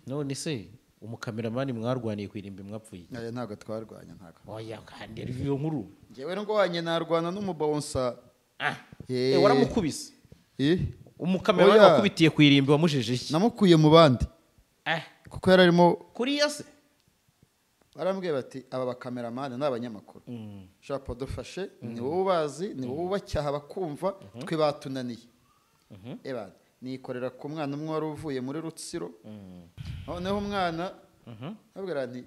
none se umukameramani mwarwaniye kwirimba mwapfuye ntago twarwanya ntago oya kandi iyo nkuru ngewe ndwanye narwana n'umubonsa waramukubise umukameramani wakubitiye kwirimba wamujeje iki namukuye mu bandi kuko yararimo kuriya se barambwiye bati aba bakameramani n'abanyamakuru shaka dufashe ni wowe ubazi ni wowe ubacyaha bakumva twe batunaniye nikorera ku mwana umwe wari uvuye muri Rutsiro noneho umwana abwira nti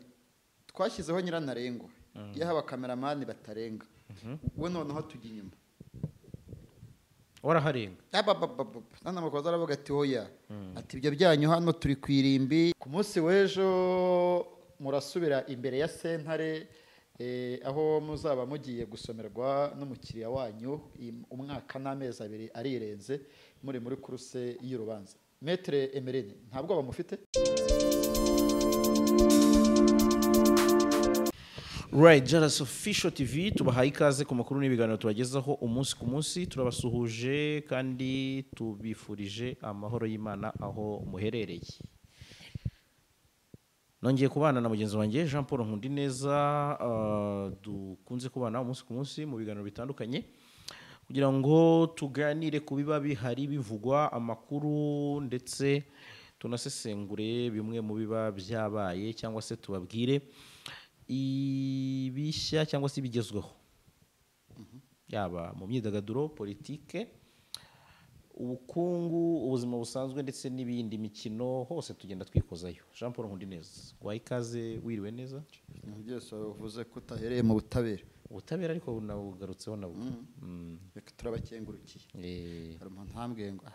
twashyizeho nyirantarengwa yaha abakameramani batarenga we noneho tujya inyuma waraharenga n'amakoza aravuga ati hoya ati ibyo byanyu hano turi ku irimbi ku munsi w'ejo murasubira imbere ya sentare aho muzaba mugiye gusomerwa n'umukiriya wanyu umwaka n'amezi 2 arirenze muri kuruse y'urubanza Maître Emerine ntabwo bamufite Right, Jalas Official TV tubahaye ikaze ku makuru n'ibiganiro tubagezaho umunsi ku munsi turabasuhuje kandi tubifurije amahoro y'Imana aho muherereye. Nongeye kubana na mugenzi wanjye Jean Paul Nkundineza dukunze kubana umunsi ku munsi mu biganiro bitandukanye kugira ngo tuganire ku biba bihari bivugwa amakuru ndetse tunasesengure bimwe mu biba byabaye cyangwa se tubabwire ibishya cyangwa se bigezweho yaba mu myidagaduro politike ubukungu ubuzima busanzwe ndetse n'ibindi mikino hose tugenda twikozayo. Jean Paul Nkundineza waha ikaze wiriwe neza byose uvuze ko utahereye mu butabera ariko nawugarutseho nabwo reka turabakengurukiye hari umuntu ntambwiye ngo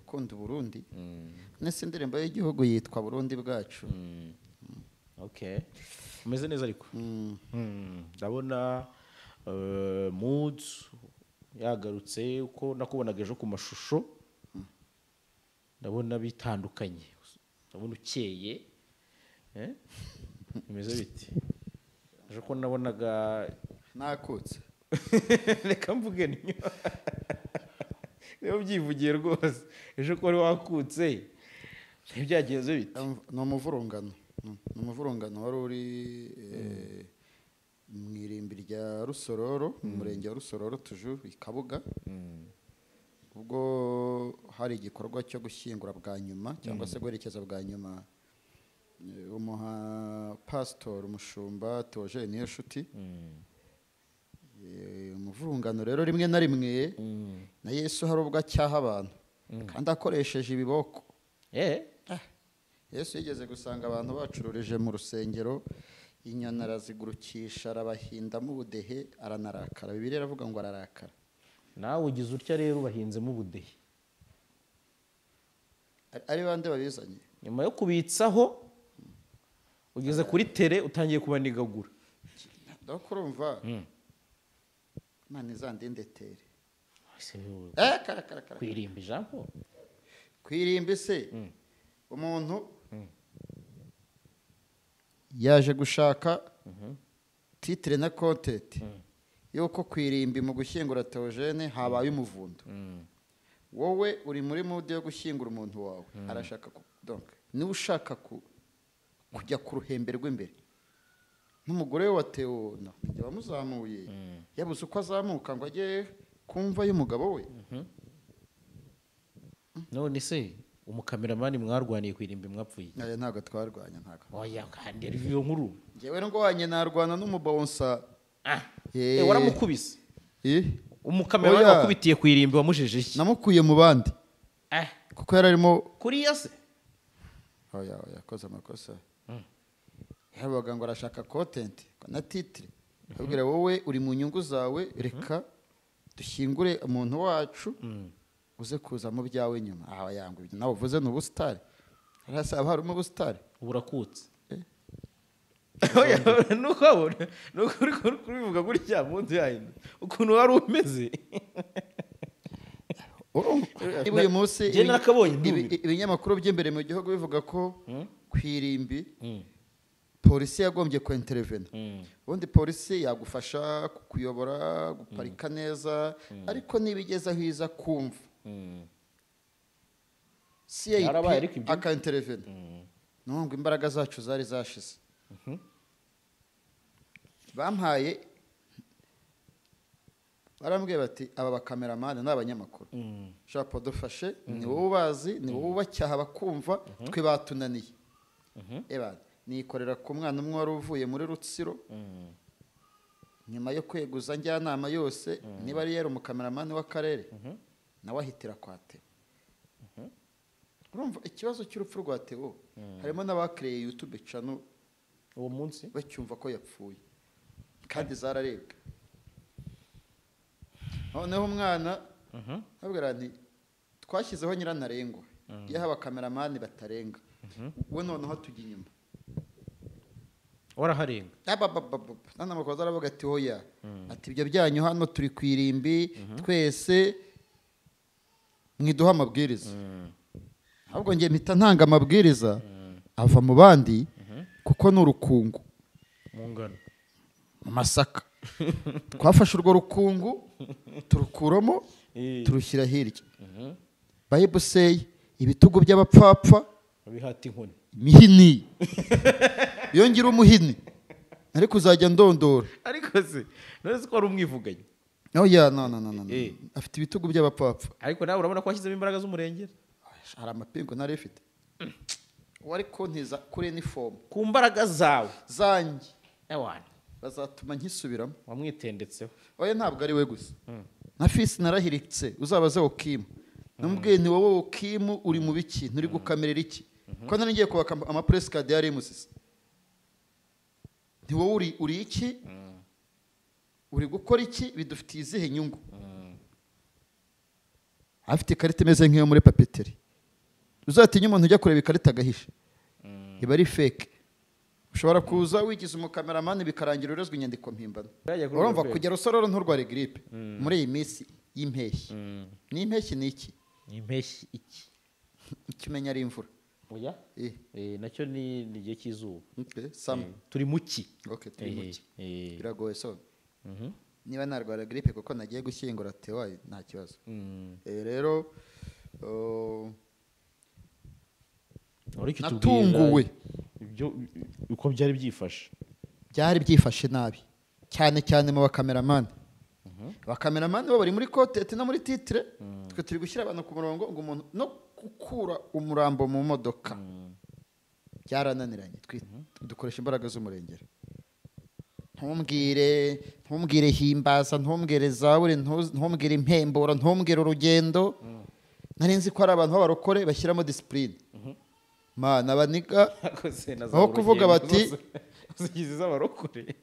kunda Burundi nese indirimbo y'igihugu yitwa Burundi bwacu okay umeze neza ariko ndabona mood yagarutse uko nakubonaga ejo ku mashusho ndabona bitandukanye ndabona ukeye bimeze biti ejo ko nabonaga nakutse reka mvuge niyo byivugiye rwose ejo ko wari wakutse ntibyagenze bite ni umuvurungano wari uri mu irimbi rya Rusororo mu murenge wa Rusororo toujours ikabuga ubwo hari igikorwa cyo gushyingura bwa nyuma cyangwa se guherekeza bwa nyuma pastor umushumba Theogene Niyonshuti umuvurungano rero rimwe na rimwe na Yesu hari ubwo acyaha abantu kandi akoresheje ibiboko Yesu yigeze gusanga abantu bacururije mu rusengero inyana arazigurukisha arabahindamo ubudehe aranarakara Bibiliya iravuga ngo ararakara nawe ugize utya rero ubahinzemo ubudehe ari bande babizanye nyuma yo kubitsaho ugeze kuri tere utangiye kubanigagura donc urumva Imana izandinde tere kwirimba ijambo kwirimba se umuntu yaje gushaka titre na content yuko kwirimbi mu gushyingura Theogene habaye umuvundo wowe uri muri mood yo gushyingura umuntu wawe arashaka donc ni ushaka kujya ku ruhembe rw'imbere n'umugore we wa Theo wamuzamuye yabuze uko azamuka ngo ajye kumva y'umugabo we none se umukameramani mwarwaniye kwirimba mwapfuye ntago twarwanya ntago oya kandi iyo nkuru ngewe ndwanye narwana n'umubonsa waramukubise umukameramani wakubitiye kwirimba wamujeje iki namukuye mu bandi kuko yararimo kuriya se oya yakoze amakosa yabaga ngo arashaka content na titre abwira wowe uri mu nyungu zawe reka dushyingure umuntu wacu uze kuza mu byawe nyuma yangwe nawe uvuze no busitari harasa hari mu busitari uburakutse oya nukabona nukuri kubivuga gutya munsi yahinda ukuntu wari umeze uyu munsi ibinyamakuru by'imbere mu gihugu bivuga ko kwirimbi polisi yagombye ko intervene ubundi polisi yagufasha kuyobora guparika neza ariko nibigeza aho iza kumva CIP aka intervene ngo imbaraga zacu zari zashize. Bampaye barambwiye bati aba bakameramani n'abanyamakuru shaka dufashe ni wowe ubazi ni wowe ubacyaha bakumva twe batunaniye. Nikorera ku mwana umwe wari uvuye muri Rutsiro nyuma yo kweguza njyanama yose niba ari yari umukameramani w'akarere nawe ahitira kwa Theo. Urumva ikibazo cy'urupfu rwa Theo harimo n'abakiriye YouTube channel uwo munsi bacyumva ko yapfuye kandi zararebwe. Noneho umwana abwira nti twashyizeho Nyirantarengwa yaha abakameramani batarenga we noneho tujya inyuma waraharenga nana makoza aravuga ati hoya ati ibyo byanyu hano turi kwirimbi twese mwiduha amabwiriza. Ahubwo ngiye mpita ntanga amabwiriza ava mu bandi kuko n'urukungu mu ngano mu Masaka twafashe urwo rukungu turukuramo turushyira hirya. Bible say ibitugu by'abapfapfa babihata inkoni mihini yongera umuhini ariko uzajya ndondora ariko se none ko ari umwivuganye. No afite ibitugu by'abapfapfa ariko nawe urabona ko washyizemo imbaraga z'umurengera. Hari amapingo nari ifite wari kontiza kuri uniform ku mbaraga zawe zanjye ewana bazatuma nkisubiramo. wamwitendetseho oya ntabwo ari we gusa na fisi narahiritse uzabaze Okimu namubwiye ni wowe Okimu uri mu biki nturi gukamerera iki ko nari ngiye kubaka ama press card ya Remusisi ni wowe uri iki uri gukora iki bidufitiye izihe nyungu. Afite ikarita imeze nk'iyo muri papeteri uzatinya umuntu ujya kureba ikarita agahisha iba ari fake. Ushobora kuza wigize umukameramani bikarangira urezwe inyandiko mpimbano. Urumva kugera usororo nturware grippe muri iyi minsi y'impeshyi. Ni impeshyi ni iki? Ni impeshyi iki? Ukimenya ari imvura. Oya? Nacyo ni igihe cy'izuba. Sama. Turi muki. Okay, turi muki. Biragoye so. Niba narwara grippe kuko nagiye gushyingura Theo nta kibazo. Rero natunguwe ibyo uko byari byifashe nabi cyane mu bakameramani. Abakameramani bo bari muri kotete no muri titre twe turi gushyira abantu ku murongo ngo umuntu no gukura umurambo mu modoka byarananiranye dukoresha imbaraga z'umurengera. Ntumbwire himbaza ntumbwire zawure ntumbwire impembora ntumbwire urugendo. Nari nzi ko ari abantu b'abarokore bashyiramo discipline mana baniga aho kuvuga bati zigize z'abarokore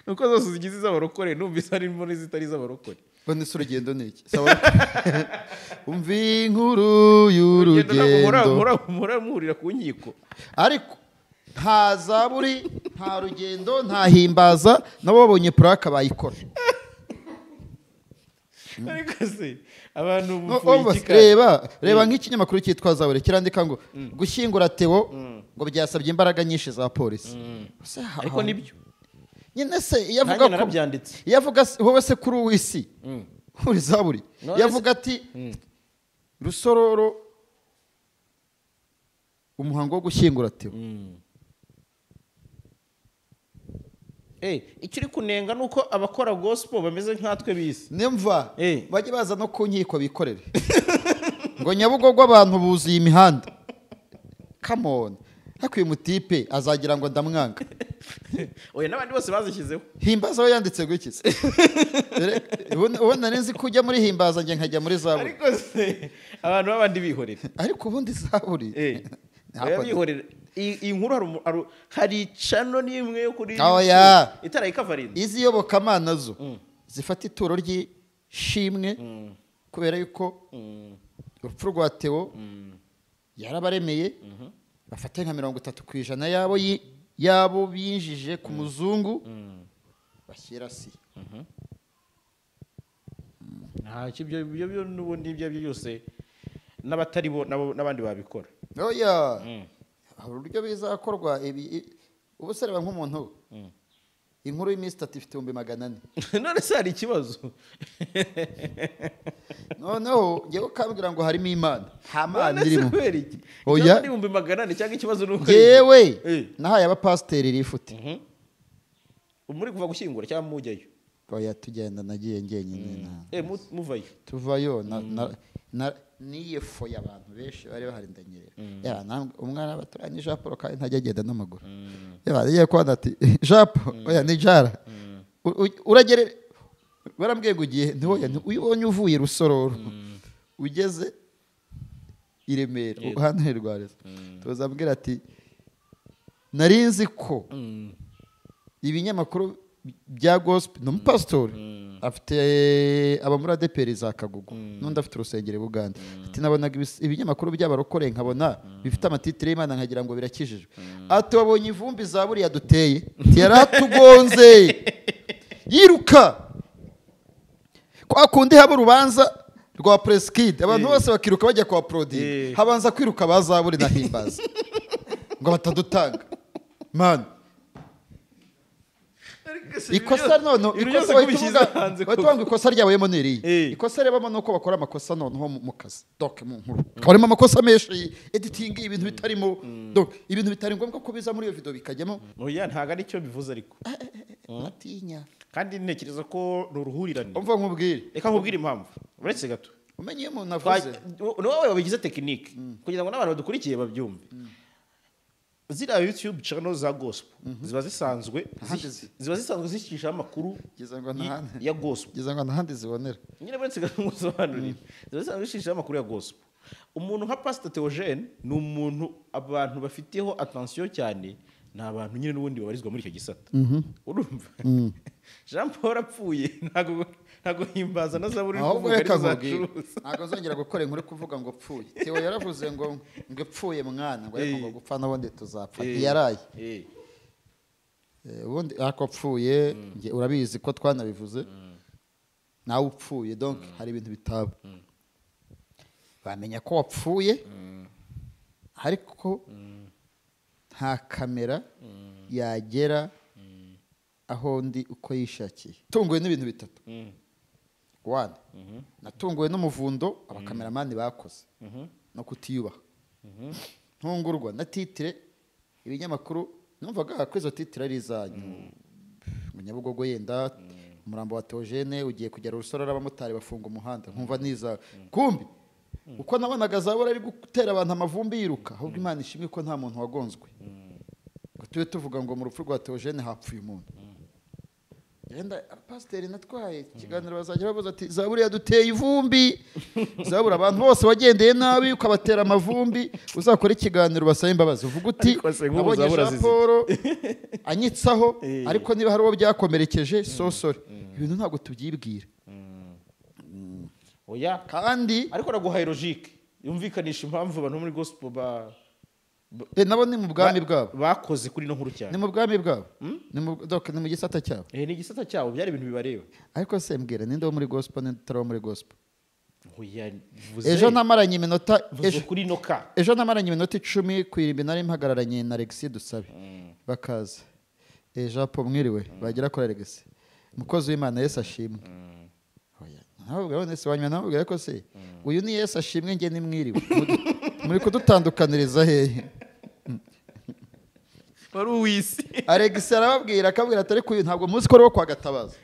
nuko zose zigize z'abarokore numvise ari muri zitari z'abarokore. Bone se urugendo ni iki sawa umvi inkuru y'urugendo muramurira ku nkiko ariko nta zaburi nta rugendo nta himbaza nabo babonye plaque bayikora. Ariko se abantu reba nk'ikinyamakuru cyitwa Zaburi kirandika ngo gushyingura Theo ngo byasabye imbaraga nyinshi za polisi. Ariko nibyo nyine se yavuga wowe se kuri uw'isi uri Zaburi yavuga ati Rusororo umuhango wo gushyingura Theo. icyo uri kunenga ni uko abakora gospel bameze nkatwe bisi nimva bajye baza no ku nkiko bikorere ngo Nyabugogo abantu buzuye imihanda. Come on hakwiye umutipe azagira ngo ndamwanga. oya n'abandi bose bazishyizeho himbaza we yanditse gukise ubona nzi kujya muri himbaza nge nkajya muri Zaburi. ariko se abantu babandi bihorera ariko ubundi Zaburi bihorera inkuru hari cano n'imwe yo kuri itara ikavarinda izi yobokamana zo zifata ituro ry'ishimwe kubera yuko urupfu rwa Theo yarabaremeye bafate nka 30% yabo binjije ku muzungu bashyira si nta kibyo byo n'ubundi ibyo byose n'abatari bo n'abandi babikora. oya uburyo bizakorwa ubusareba nk'umuntu inkuru y'iminsi 3 ifite 400. none se hari ikibazo noneho ngewe kambwira ngo harimo imana nta mana irimo. oya ni 400 cyangwa ikibazo nuko yewe nahaye abapasiteri rifute muri kuva gushyingura cyangwa mujyayo. oya tugenda nagiye ngenyine muvayo tuvayo niye fo y'abantu benshi bari bahari ndanyerera umwana abaturanye Jean Paul kandi ntajya agenda n'amaguru yagiye kwanda ati Jean Paul oya ni jara uragere barambwiye ngo ugiye ntoya uyibonye uvuye Rusororo ugeze i Remera hano Rwareza tuzabwira ati narinzi ko ibinyamakuru bya gospel no pastor afite abamura ADPR za Kagugu n'undi afite urusengero Buganda ati nabonaga ibinyamakuru by'abarokore nkabona bifite amatitire y'Imana nkagira ngo birakijijwe ati wabonye ivumbi za buriya duteye yaratugonze yiruka kwa kundi haba urubanza rwa Preskid abantu bose bakiruka bajya kwa Prodi habanza kwiruka bazaburi na himbaza ngo batadutanga man ikosa none ikosa witwanga ikosa ryabuyemo niriye ikosa rebamo nuko bakora amakosa noneho mu kazi donc mu nkuru harimo amakosa menshi editing ibintu bitarimo donc ibintu bitari ngombwa ko biza muri iyo video bikajyamo oya ntaga ari cyo bivuze ariko atinya kandi ntekereza ko n'uruhurirane umva nkubwire reka nkubwire impamvu uretse gato umenye umuntu avuze no wowe wabigize technique kugira ngo n'abantu badukurikiye babyumve zira YouTube channel za gospel ziba zisanzwe zishyisha amakuru ya gospel giza ngo ntahandi zibonera nyine buretse gasobanurira ziba zisanzwe zishyisha amakuru ya gospel. Umuntu nka Pastor Theogene ni umuntu abantu bafitiyeho attention cyane n'abantu nyine n'ubundi babarizwa muri icyo gisata urumva Jean Paul apfuye ntago himbaza na zaburi kuvuga ntago zongera gukora inkuru kuvuga ngo pfuye Theo yaravuze ngo epfuye mwana ngo ariko ngo gupfa nabonde tuzapfa yaraye ubundi akopfuye urabizi ko twanabivuze nawe upfuye donc hari ibintu bitaba bamenya ko wapfuye ariko nta kamera yagera aho ndi uko yishakiye tunguwe n'ibintu bitatu one natunguwe n'umuvundo abakameramani bakoze no kutiyubaha ntungurwa na titre ibinyamakuru numvaga ko izo titre ari izanyu mu Nyabugogo yenda umurambo wa Theogene ugiye kugera Rusororo abamotari bafunga umuhanda nkumva niza kumbi uko nabonaga zabura ari gutera abantu amavumbi yiruka ahubwo Imana ishimwe ko nta muntu wagonzwe ngo tube tuvuga ngo mu rupfu rwa Theogene hapfuye umuntu yenda pasiteri natwaye ikiganiro bazajya bavuza ati zaburi yaduteye ivumbi zabura abantu bose wagendeye nabi ukabatera amavumbi uzakora ikiganiro basaba imbabazi uvuga uti nabonye Jean Paul anyitsaho ariko niba hari uwo byakomerekeje sosore ibintu ntabwo tubyibwira oya kandi ariko naguhaye logique yumvikanisha impamvu abantu muri gospel nabo ni mu bwami bwabo bakoze kuri no nkuru cyane ni mu bwami bwabo ni mu gisata cyabo ni igisata cyabo byari ibintu bibareba ariko se mbwira ninde wo muri gospel ninde utari wo muri gospel vuze ejo namaranye iminota kuri noka ejo namaranye iminota 10 kwirimbi nari mpagararanye na Alexis Dusabe bakaza Jean Paul mwiriwe bagira ko Alexis mukozi w'Imana Yesu ashimwe ntabwo none se wanyuma ntabwo ko se uyu ni Yesu ashimwe nge ni mwiriwe muri kudutandukaniriza hehe wari uwisi Alexis arababwira akabwira atari kuyu ntabwo muzi ko ro kwa Gatabaza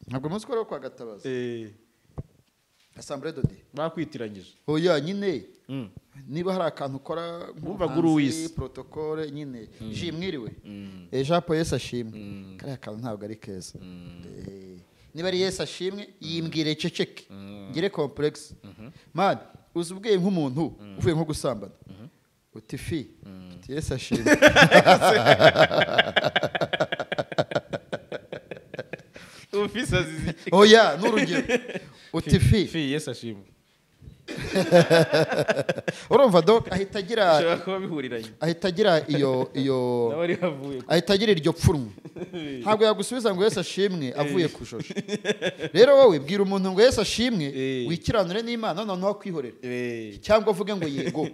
ntabwo muzi ko ro kwa Gatabaza Assemblée de Dieu bakwitiranyije oya nyine niba hari akantu ukora umva guru wisi protocole nyine ji mwiriwe Jean Paul Yesu ashimwe kare akantu ntabwo ari keza niba ari Yesu ashimwe yimbwire ceceke ngire complex man uzubwiye nk'umuntu uvuye nko gusambana uti fi Yesu ashimwe ufisa zizi oya n'urugero uti fi Yesu ashimwe urumva donc ahita agira kuba bihuriranye ahita agira iyo nabari havuye ahita agira iryo pfunwe ntabwo yagusubiza ngo Yesu ashimwe avuye kujojo rero wowe bwira umuntu ngo Yesu ashimwe wikiranure n'Imana noneho kwihorera cyangwa uvuge ngo yego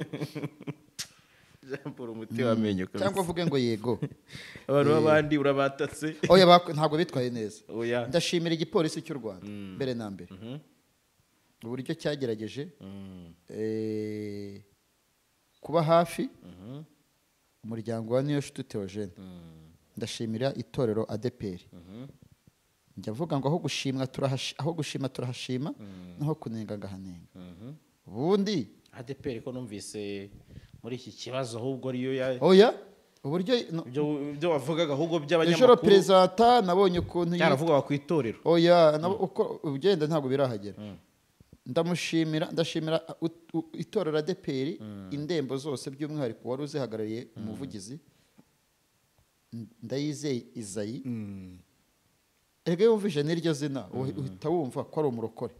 Jean Paul umuti w'amenyo kabisa. cyangwa uvuge ngo yego. Abantu b'abandi urabatatse. Oya ntabwo bitwaye neza. Oya. Ndashimira igipolisi cy'u Rwanda mbere na mbere uburyo cyagerageje kuba hafi umuryango wa Niyonshuti Theogene. Ndashimira itorero ADEPR. Njya mvuga ngo aho gushima turahashima naho kunenga ngahanenga. Ubundi ADEPR ko numvise muri iki kibazo ahubwo ariyo oya uburyo byo wavugaga ahubwo by'abanyamakuru. Ijoro perezida nabonye ukuntu cyaravuga ku itorero. Oya uko ugenda ntabwo birahagera. Ndashimira itorero ADEPR indembo zose by'umwihariko wari uzihagarariye umuvugizi Ndayizeye Isayi. Ege yumvise n'iryo zina uhita wumva ko ari umurokore.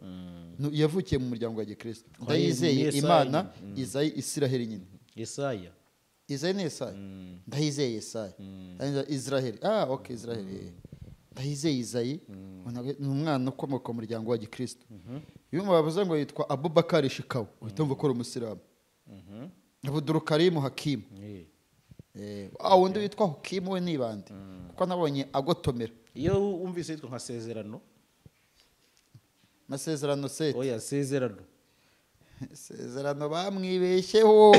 Yavukiye mu muryango wa Gikristo. Ndayizeye Imana Isayi Isiraheli nyine. Yesaya. Isayi ni Yesaya. Ndayizeye Yesaya. Israheli. Okay Israheli. Ndayizeye Isayi ni umwana ukomoka mu muryango wa Gikristo. Iyo bavuze ngo yitwa Abubakar Shikaw uhita wumva ko ari umusilamu. Abdul Karim Hakim. Wundi witwa Hakim we nibande kuko nabonye agotomera. Iyo umvise yitwa nka Sezerano. Masezerano set. Oya Sezerano. Sezerano bamwibeshyeho.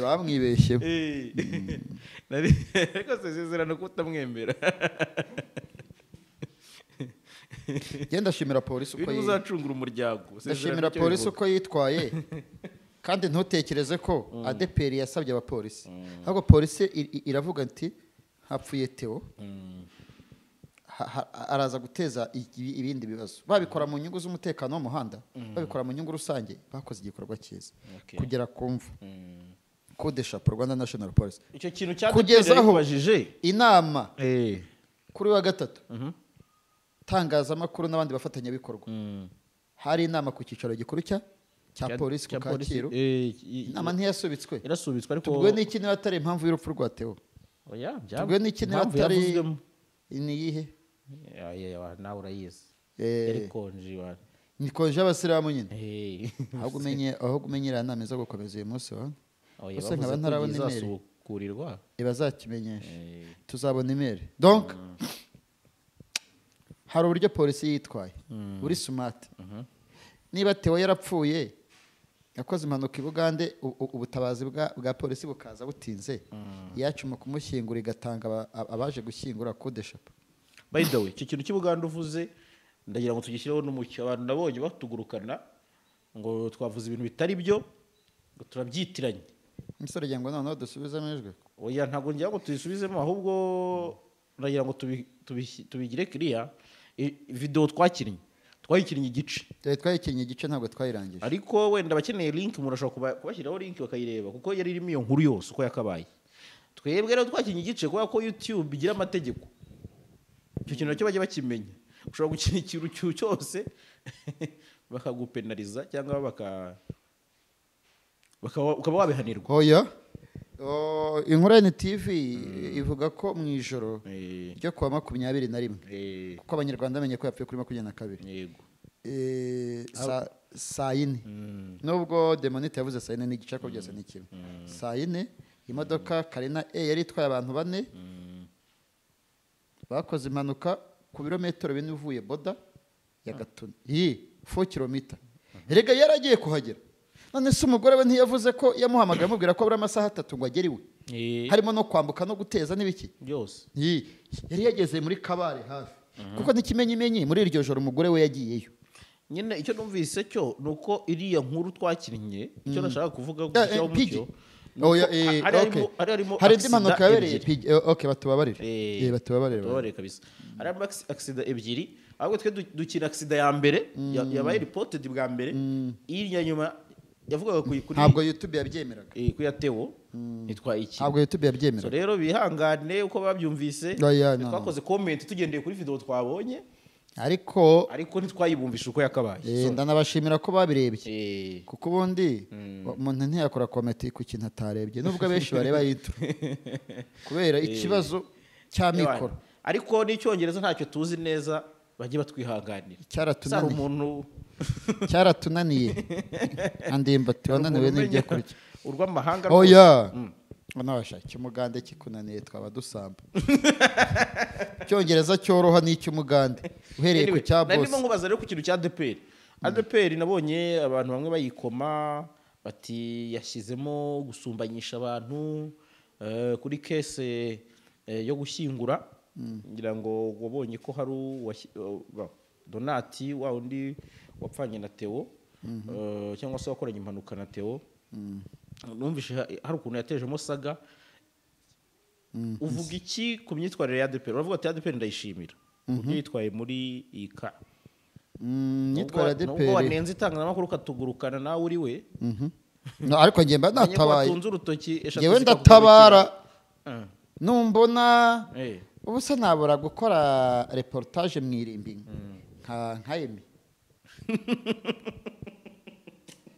Bamwibeshyeho. Ariko Sezerano kutamwemera. Genda shimira polisi uko uzacungura umuryango. Ndashimira polisi uko yitwaye. Kandi ntutekereze ko ADEPR yasabye abapolisi. Ahubwo polisi iravuga ati hapfuye Theo. Araza guteza ibindi bibazo. Babikora mu nyungu z'umutekano w'umuhanda, babikora mu nyungu rusange, bakoze igikorwa cyiza. Kugera kumva. Code Chapeau Rwanda National Police. Icyo kintu cyadukubajije inama kuri wa gatatu. Tangazamakuru n'abandi bafatanyabikorwa. Hari inama ku cyicaro gikuru cya polisi ku Kacyiru. Inama ntiyasubitswe. Irasubitswe ariko tubwe n'iki niba atari impamvu y'urupfu rwa Theo. Oya tubwe n'iki niba atari ni yihe nawe urayizi. Erikonji wa ni konje abasilamu nyine. Aho kumenyera inama zo gukomeza uyu munsi wa. Bose nkaba ntarabona email kurirwa. Ibazakimenyesha. Tuzabona email. Donc hari uburyo polisi yitwaye uri smart. Niba Theo yarapfuye yakoze impanuka i Bugande ubutabazi bwa polisi bukaza butinze yacu mu kumushyingura igatanga abaje gushyingura Code Chapeau. By the way icyo kintu cy'Ubugande uvuze ndagira ngo tugishyireho n'umucyo. Abantu nabonye batugurukana ngo twavuze ibintu bitari byo ngo turabyitiranye. Umusore ngo noneho dusubizemo ijwi. Oya ntabwo ngira ngo tuyisubizemo ahubwo ndagira ngo tubigire clear. Video twayikinnye igice. Twayikinnye igice ntabwo twayirangije. Ariko wenda bakeneye link murashobora kubashyiraho link bakayireba kuko yari irimo iyo nkuru yose uko yakabaye. Twebwe rero twakinnye igice kubera ko YouTube igira amategeko. Icyo kintu nacyo bajye bakimenya. Ushobora gukina ikintu cyose bakagupenaliza cyangwa ukaba wabihanirwa. Oya. Inkuru NTV ivuga ko mu ijoro ryo kuwa 21 kuko abanyarwanda bamenye ko yapfuye kuri 22. Yego. Saa 4 nubwo Demonite yavuze saa 4 n'igice ko byose ni kimwe. Saa 4 imodoka Karina yari itwaye abantu 4 bakoze impanuka ku birometero bine uvuye boda ya Gatuna. 4 km. Erega yaragiye kuhagera. None se umugore we ntiyavuze ko yamuhamagaye amubwira ko abura amasaha 3 ngo agere iwe. Harimo no kwambuka no guteza n'ibiki byose. Yari yageze muri Kabare hafi. Kuko n'ikimenyimenyi muri iryo joro umugore we yagiyeyo. Nyine icyo numvise cyo nuko iriya nkuru twakinnye icyo nashaka kuvuga gushyiraho umucyo. Hari indi mpanuka yabereye batubabarire. Batubabarire kabisa. Hari accident ebyiri. Ahubwo twe dukina accident ya mbere yabaye reported bwa mbere. Iriya nyuma yavugaga kuri ntabwo YouTube yabyemeraga. Ku ya Theo nitwa iki. Ntabwo YouTube yabyemeraga. So rero bihangane uko babyumvise. Twakoze comment tugendeye kuri video twabonye. Ariko ntitwayibumvisha uko yakabaye. Ndanabashimira ko babirebye. Kuko ubundi umuntu ntiyakora comment ku kintu atarebye nubwo benshi bareba intro. Kubera ikibazo cya mikoro. Ariko n'icyongereza ntacyo tuzi neza bagiye batwihanganira. Cyaratunaniye. Umuntu cyaratunaniye andimbati wananiwe n'ibyo kurya urw'amahanga oya nabashaka umugande kikunaniye twaba dusamba icyongereza cyoroha n'icy'umugande uhereye ku cya boss ndimo nkubaza rero ku kintu cya ADPR nabonye abantu bamwe bayikoma bati yashyizemo gusumbanyisha abantu kuri kese yo gushyingura ngira ngo wabonye ko hari Donati wa undi wapfanye na Theo cyangwa se wakoranye impanuka na Theo numvishe hari ukuntu yatejemo saga uvuga iki ku myitwarire ya ADPR uravuga ati ADPR ndayishimira uburyo yitwaye muri iyi ka myitwarire ya ADPR nubwo wanenze itangazamakuru katugurukana nawe uri we no ariko ngiye mba natabaye yewe ndatabara numbona ubu se nabura gukora reportage mu irimbi nka Emi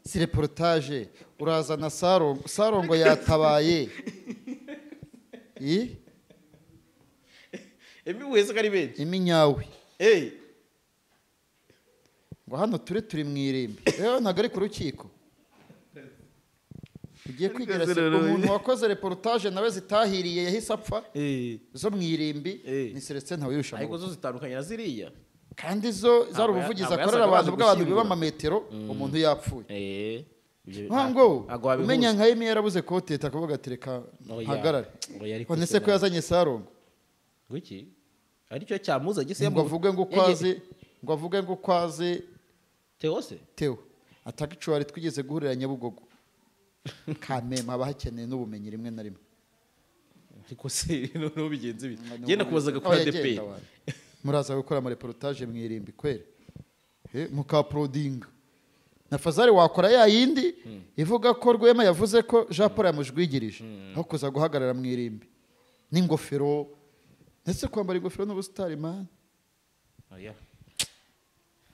si reportage urazana Sarongo yatabaye Emi wese kari benshi Emi nyawe ngo hano turi mu irimbi rero ntago ari ku rukiko ugiye kwigera umuntu wakoze reportage nawe zitahiriye yahise apfa zo mu irimbi ni Celestin Ntawirusha ariko zo zitandukanye na ziriya kandi zo zari ubuvugizi akorera abantu bw'abantu biba amametero umuntu yapfuye ntabwo umenya nka Emi yarabuze kote akavuga ati reka hagarare none se ko yazanye Sarongo ngiki aricyo cyamuza gise ngo avuge ngo kwaze Theo atagicuwari twigeze guhurira Nyabugogo kamema haba hakeneye n'ubumenyi rimwe na rimwe ariko se no bigenze bite genda kubazaga kuri ADPR muraza gukora ama reportage mu irimbi kwere mukaprodinga na Fazari wakora ya yindi ivuga ko Rwema yavuze ko Jean Paul yamujwigirije aho kuza guhagarara mu irimbi n'ingofero ndetse kwambara ingofero n'ubustari man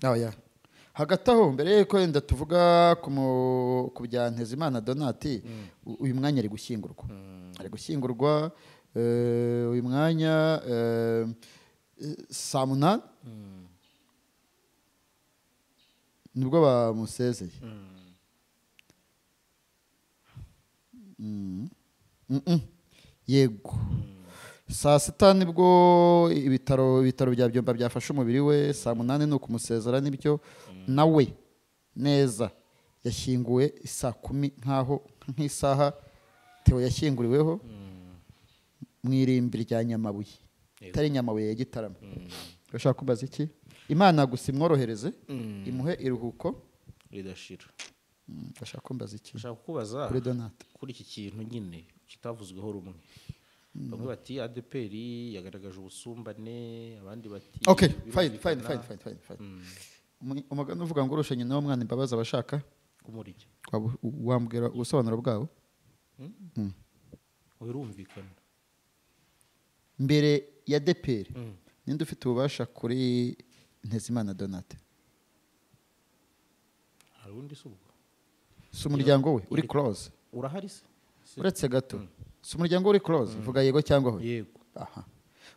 oya hagati aho mbere yuko wenda tuvuga ku bya Ntezimana Donati uyu mwanya ari gushyingurwa uyu mwanya saa munani nibwo bamusezeye yego saa sita nibwo ibitaro bya Byumba byafashe umubiri we saa munani ni ukumusezera nibyo nawe neza yashyinguwe saa 10 nk'isaha Theo yashyinguriweho mu irimbi rya Nyamabuye itari Nyamabuye ya Gitarama urashaka kubaza iki Imana gusa imworohereze imuhe iruhuko ridashira urashaka kumbaza iki urashaka kubaza kuri Donata kuri iki kintu nyine kitavuzweho rumwe bamwe bati ADPR yagaragaje ubusumbane abandi bati okay fine umugani uvuga ngo urusha nyina w'umwana imbabazi abashaka kumurya wambwira ubusobanuro bwawo wirumvikana mbere ya ADPR ninde ufite ububasha kuri Ntezimana Donate hari undi subwo si umuryango we uri close urahari se uretse gato si umuryango uri close vuga yego cyangwa ho yego aha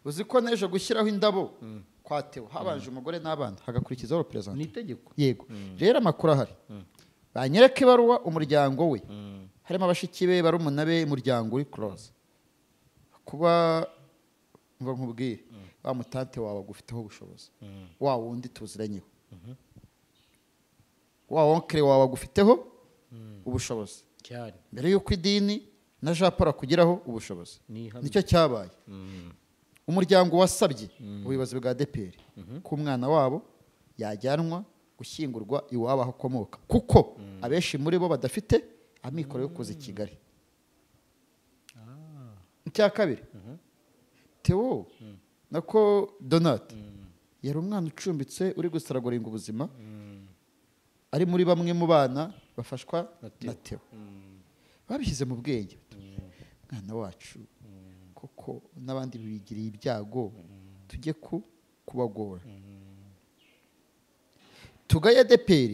uzi ko neje gushyiraho indabo kwa Theo habanje umugore n'abana hagakurikizaho represent ni itegeko yego rero amakuru ahari banyereka ibaruwa umuryango we harimo abashiki be barumuna be umuryango uri close kuba ngo nkubwire wa mutante wawe agufiteho ubushobozi wa wundi tuziranyeho wa onkre wawe agufiteho ubushobozi cyane mbere yuko idini na Jean Paul kugeraho ubushobozi nicyo cyabaye umuryango wasabye ubuyobozi bwa ADPR ko umwana wabo yajyanwa gushyingurwa iwabo aho akomoka kuko abenshi muri bo badafite amikoro yo kuza i Kigali icya kabiri Theo nako Donat yari umwana ucumbitse uri gusaragoringa ubuzima ari muri bamwe mu bana bafashwa na Theo babishyize mu bwenge mwana wacu koko n'abandi bigiriye ibyago tujye kubagora tugaye ADPR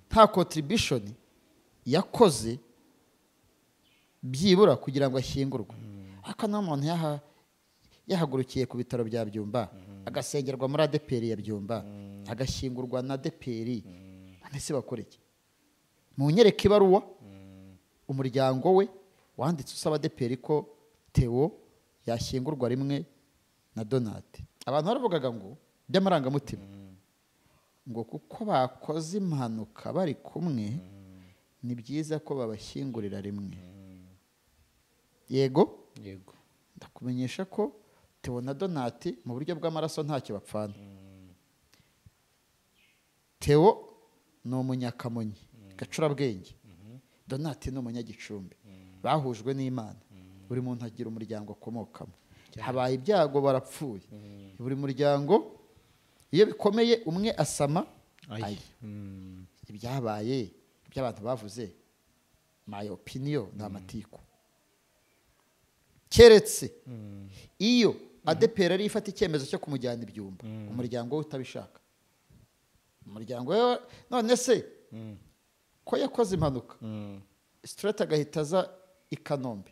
nta contribution yakoze byibura kugira ngo ashyingurwe aka n'umuntu yahagurukiye ku bitaro bya Byumba agasengerwa muri ADPR ya Byumba agashyingurwa na deperi none se bakora iki? Munyereka ibaruwa umuryango we wanditse usaba deperi ko Theo yashyingurwa rimwe na Donate. Abantu baravugaga ngo by'amarangamutima ngo kuko bakoze impanuka bari kumwe ni byiza ko babashyingurira rimwe. Yego ndakumenyesha ko Theo na Donate mu buryo bw'amaraso ntacyo bapfana. Theo ni umunyakamonyi gacurabwenge, Donate ni umunyagicumbi, bahujwe n'Imana. Buri muntu agira umuryango akomokamo, habaye ibyago barapfuye. Buri muryango iyo bikomeye umwe asama ibyabaye iby'abantu bavuze my opinion ni amatiku. Keretse iyo ADPR ari ifata icyemezo cyo kumujyana ibyumba, umuryango we utabishaka. Umuryango we none se ko yakoze impanuka straight agahita aza i Kanombe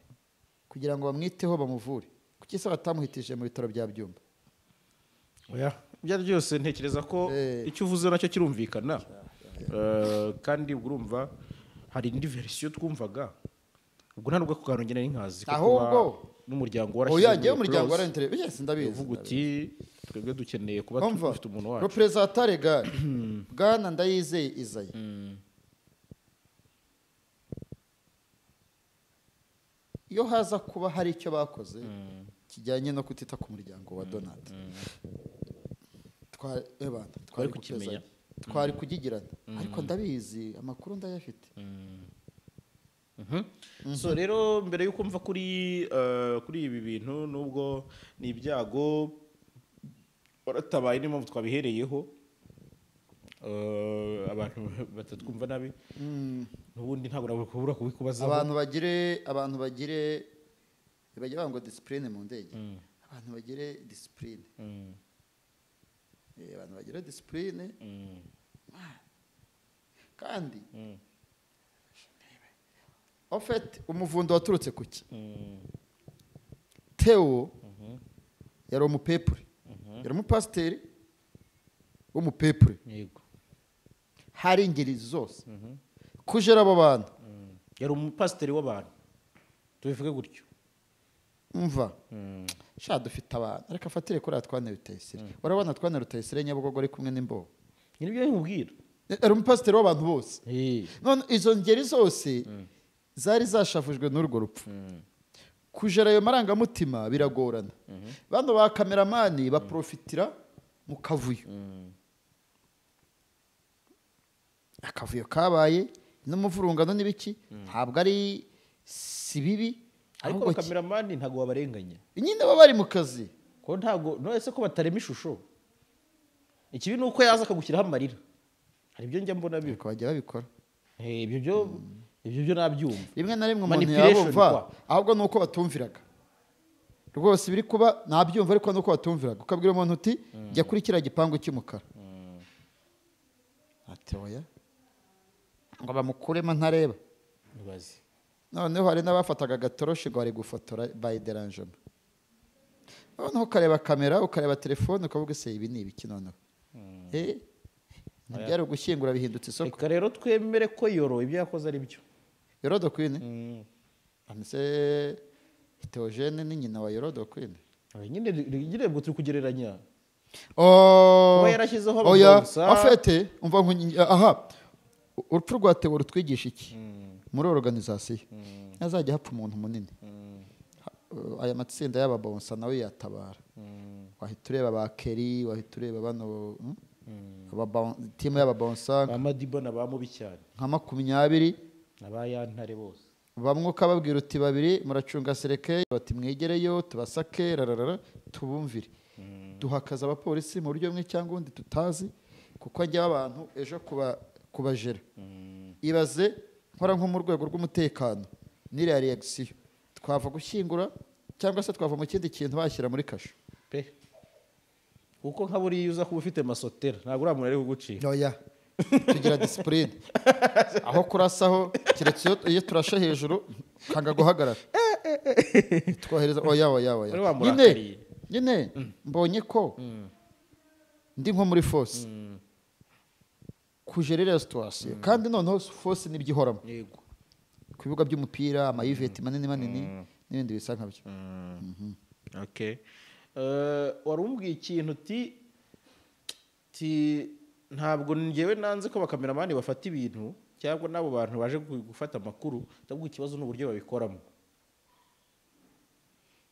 kugira ngo bamwiteho bamuvure, kuki se batamuhitije mu bitaro bya Byumba? Oya, byari byose ntekereza ko icyo uvuze nacyo kirumvikana. Kandi urumva hari indi version twumvaga, ubwo nta nubwo kuganongera n'inkazi ahubwo n'umuryango warashyize. Oya, ngiye umuryango warentere yes ndabizi. Uvuga uti twebwe dukeneye kuba dufite umuntu wacu. Representative Legal Bwana Ndayizeye Isaie iyo haza kuba hari icyo bakoze kijyanye no kutita ku muryango wa Donate twari kukimenya, twari kugigirana, ariko ndabizi amakuru ndayafite. So rero mbere yuko mva kuri ibi bintu nubwo ni ibyago waratabaye niyo mpamvu twabihereyeho abantu batatwumva nabi n'ubundi ntabwo nabura kubikubaza. Abantu bagire bajya ngo discipline mu ndege, abantu bagire discipline, abantu bagire discipline kandi en fait umuvundo waturutse kuki? Theo yari umupepure, yari umupasiteri w'umupepure. Yego, hari ingeri zose kujera abo bantu. Yari umupasiteri w'abantu, tubivuge gutyo. Umva sha dufite abantu ariko afatire kuri Atwane Rutayisire. Urabona Atwane Rutayisire Nyabugogo ari kumwe n'Imbogo, nibyo nkubwira, yari umupasiteri w'abantu bose. None izo ngeri zose zari zashavujwe n'urwo rupfu. Kujera ayo marangamutima biragorana. Bano ba kameramani baprofitira mu kavuyo. Akavuyo kabaye n'umuvurungano n'ibiki ntabwo ari si bibi, ariko kameramani ntago wabarenganya, nyine baba bari mu kazi ko ntago nose ko batarema ishusho. Ikibi nuko yaza akagushyiraho amarira, hari ibyo njya mbona bibi ko bajya babikora. Ibyo byo nabyumva rimwe na rimwe umuntu yabumva, ahubwo nuko batumviraga rwose biri kuba nabyumva, ariko nuko batumviraga. Ukabwira umuntu uti jya kuri kiriya gipangu cy'umukara, ati oya ngo bamukuremo ntareba. Noneho hari n'abafataga agatoroshi ngo bari gufotora by derangement. Noneho ukareba kamera, ukareba telefone, ukavuga se ibi ni ibiki noneho? Ntibyari ugushyingura bihindutse isoko. Reka rero twemere ko Yoro ibyo yakoze ari byo. Yorodo Queen anse Theogene ni nyina wa Yorodo Queen. Nyine ngo turi kugereranya. Kuba yarashyizeho ababonsa afete umva aha urupfu rwa Theo rutwigisha iki muri organisation? Azajya hapfa umuntu munini, aya matsinda y'ababonsa nawe yatabara. Wahita ureba ba Kelly, wahita ureba bano timu y'ababonsa ba Madiba na ba Mubi cyane nka 20 n'abayantare bose. Bamwe ukababwira uti babiri muracunga sereke bati mwegereyo tubasake rarara tubumvire. Duhakaza abapolisi mu buryo bumwe cyangwa undi tutazi, kuko njya abantu ejo kubajera. Ibaze nkora nko mu rwego rw'umutekano n'iriya reaction twava gushyingura cyangwa se twava mu kindi kintu bashyira muri kasho pe, kuko nka buri uza kuba ufite masotera ntabwo uramuntu ari kugucika. Oya, tugira discipline aho kurasaho, kiretse iyo turasha hejuru kanga guhagarara twohereza oya nyine mbonye ko ndi nko muri force kujerera situation kandi noneho force nibyo ihoramo yego ku bibuga by'umupira amayiveti manini n'ibindi bisa nkabyo. okay wari umbwiye ikintu ti ntabwo njyewe nanze ko abakameramani bafata ibintu cyangwa n'abo bantu baje gufata amakuru ndabwo ikibazo n'uburyo babikoramo.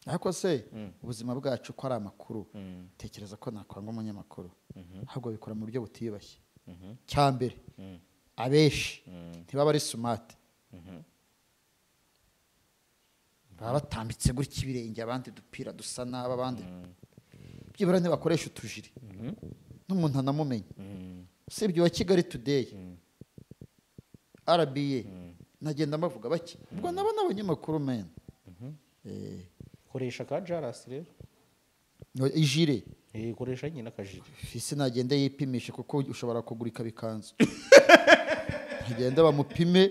ariko se ubuzima bwacu ko ari amakuru tekereza ko nakwanga umunyamakuru ahubwo bikora mu buryo butiyubashye. cyambere abeshi ntibaba ari smart baba batambitse gutya ibirenge abandi dupira dusa n'aba abandi byibura ntibakoresha utujiri n'umuntu anamumenye usibye wa Kigali Today RBA nagenda mbavuga bake ubwo nabo n'abanyamakuru men koresha ka jarasi rero ijire koresha nyine akajiri fisi nagenda yipimishe kuko ushobora kugurika bikanzu agenda bamupime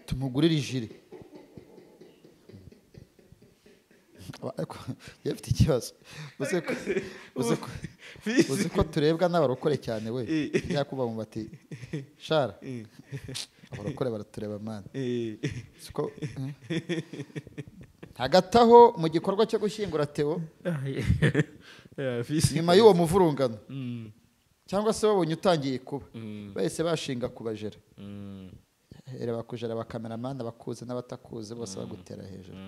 tumugurira ijire yafite ikibazo uzi ko turebwa n'abarokore cyane we yakuba mu bati shara abarokore baratureba mani hagati aho mu gikorwa cyo gushyingura Theo nyuma y'uwo muvurungano cyangwa se babonye utangiye kuba bahise bashinga kubajera bakujera abakameramani abakuze n'abatakuze bose bagutera hejuru.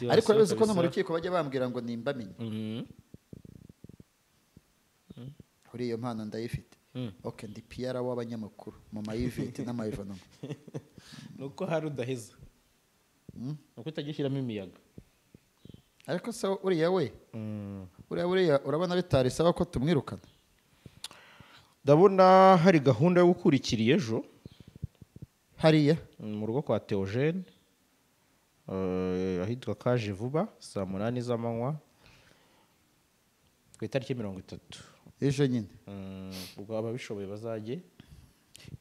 ariko rero ko no mu rukiko bajya bambwira ngo nimbamenye kuri iyo mpano ndayifite. okay ndi PR w'abanyamakuru mu mayiveti n'amayivanamo nuko hari udaheza nuko utagishyiramo imiyaga. ariko se uriya we uriya urabona bitarisaba ko tumwirukana. ndabona hari gahunda yo gukurikira ejo hariya mu rugo kwa Theogene ahitwa Kaje Vuba saa 8 z'amanywa ku itariki 30 ejo nyine ubwo ababishoboye bazajye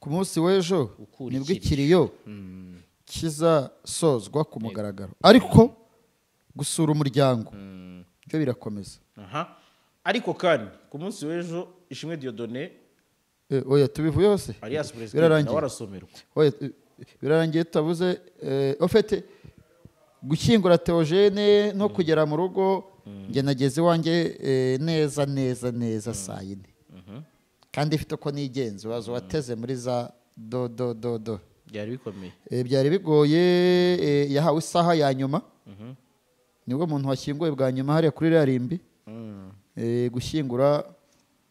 ku munsi w'ejo nibwo ikiriyo kizasozwa ku mugaragaro ariko gusura umuryango byo birakomeza. ariko kandi ku munsi w'ejo Ishimwe Dieudonné oya tubivuye hose alias president nawe arasomerwa oya birarangiye tabuze ofete gushyingura Theogene no kugera mu rugo nge nageze wanjye neza saa 4 kandi ifite ko nigenze wazo wateze muri za do byari bikomeye byari bigoye yahawe isaha ya nyuma niwe muntu washyinguye bwa nyuma hariya kuri Rarimbi gushyingura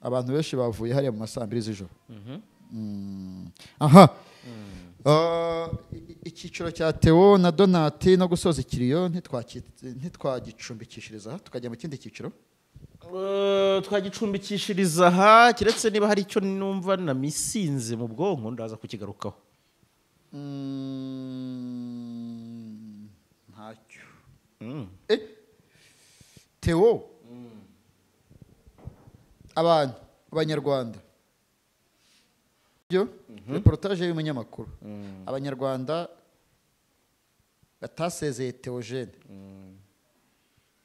abantu benshi bavuye hariya mu masaa 2 z'ijoro. Icyiciro cya Theo na Donati no gusoza ikiriyo ntitwagicumbikishiriza tukajya mu kindi cyiciro twagicumbikishiriza aha kiretse niba hari icyo numva na misinze mu bwonko ndaza kukigarukaho. ntacyo Theo abanyarwanda byo reportage y'umunyamakuru abanyarwanda batasezeye Theogene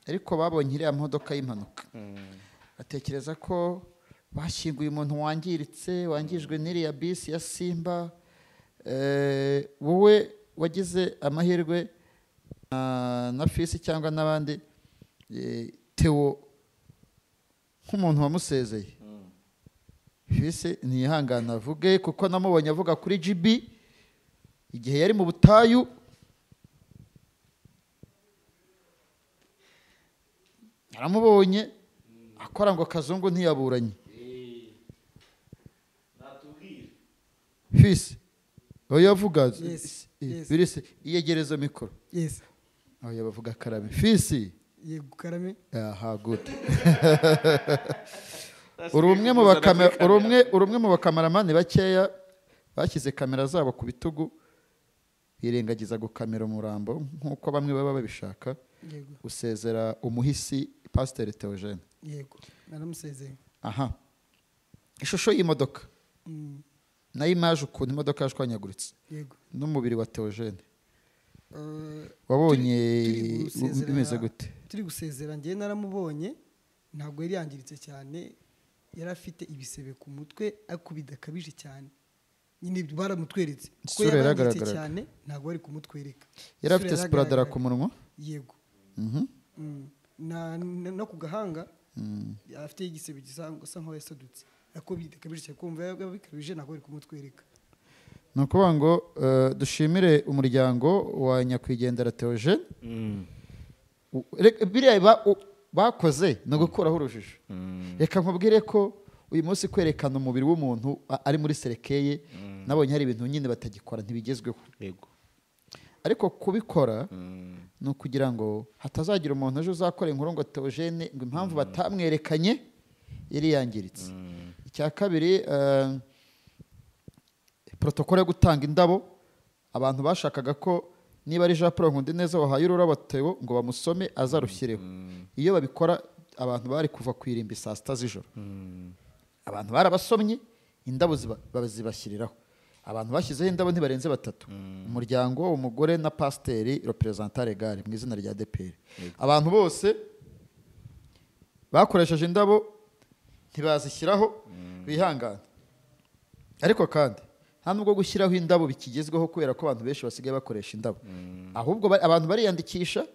ariko babonye iriya modoka y'impanuka batekereza ko bashyinguye umuntu wangijwe n'iriya bisi ya Simba. wowe wagize amahirwe na Fisi cyangwa n'abandi Theo nk'umuntu wamusezeye Fisi ntiyihangana avuge kuko namubonye avuga kuri GB igihe yari mu butayu aramubonye akora ngo Kazungu ntiyaburanye Fisi oya avuga birese iyegereza mikoro oya bavuga Karame Fisi yego Karame aha good urumwe mu bakameramani bakeya bashyize kamera zabo ku bitugu birengagiza gukamera umurambo nk'uko bamwe baba babishaka usezera umuhisi Pasteur Theogene. yego naramusezeye. aha ishusho y'imodoka nayo imaje ukuntu imodoka yashwanyaguritse n'umubiri wa Theogene wabonye bimeze gute? turi gusezera njye naramubonye ntabwo yari yangiritse cyane yari afite ibisebe ku mutwe ariko bidakabije cyane nyine baramutweretse kuko Isura yarangiritse yaragaragaraga. cyane ntabwo bari kumutwereka yari afite Isura sipuradara yaragaragaraga. ku munwa. yego Mhm. no ku gahanga afite igisebe gisa nkaho yasadutse ariko bidakabije cyane kumva yaba bikabije ntabwo bari kumutwereka. ni ukuvuga ngo dushimire umuryango wa nyakwigendera Theogene. Biriya bakoze ni ugukuraho urujijo. Reka nkubwire ko uyu munsi kwerekana umubiri w'umuntu ari muri serekeye nabonye hari ibintu nyine batagikora ntibigezweho. Ariko kubikora ni ukugira ngo hatazagira umuntu ejo uzakora inkuru ngo Theogene ngo impamvu batamwerekanye yari yangiritse. Icya kabiri protokole yo gutanga indabo abantu bashakaga ko niba ari Jean Paul Nkundineza wahaye ururabo Theo ngo bamusome azarushyireho. Iyo babikora abantu bari kuva ku irimbi saa sita z'ijoro. Abantu barabasomye indabo bazibashyiriraho. Abantu bashyizeho indabo ntibarenze batatu. Umuryango, umugore na pasiteri representant legal mu izina rya DPR. Abantu bose bakoresheje indabo ntibazishyiraho bihangana. Ariko kandi nta nubwo gushyiraho indabo bikigezweho kubera ko abantu benshi basigaye bakoresha indabo. Ahubwo abantu bariyandikisha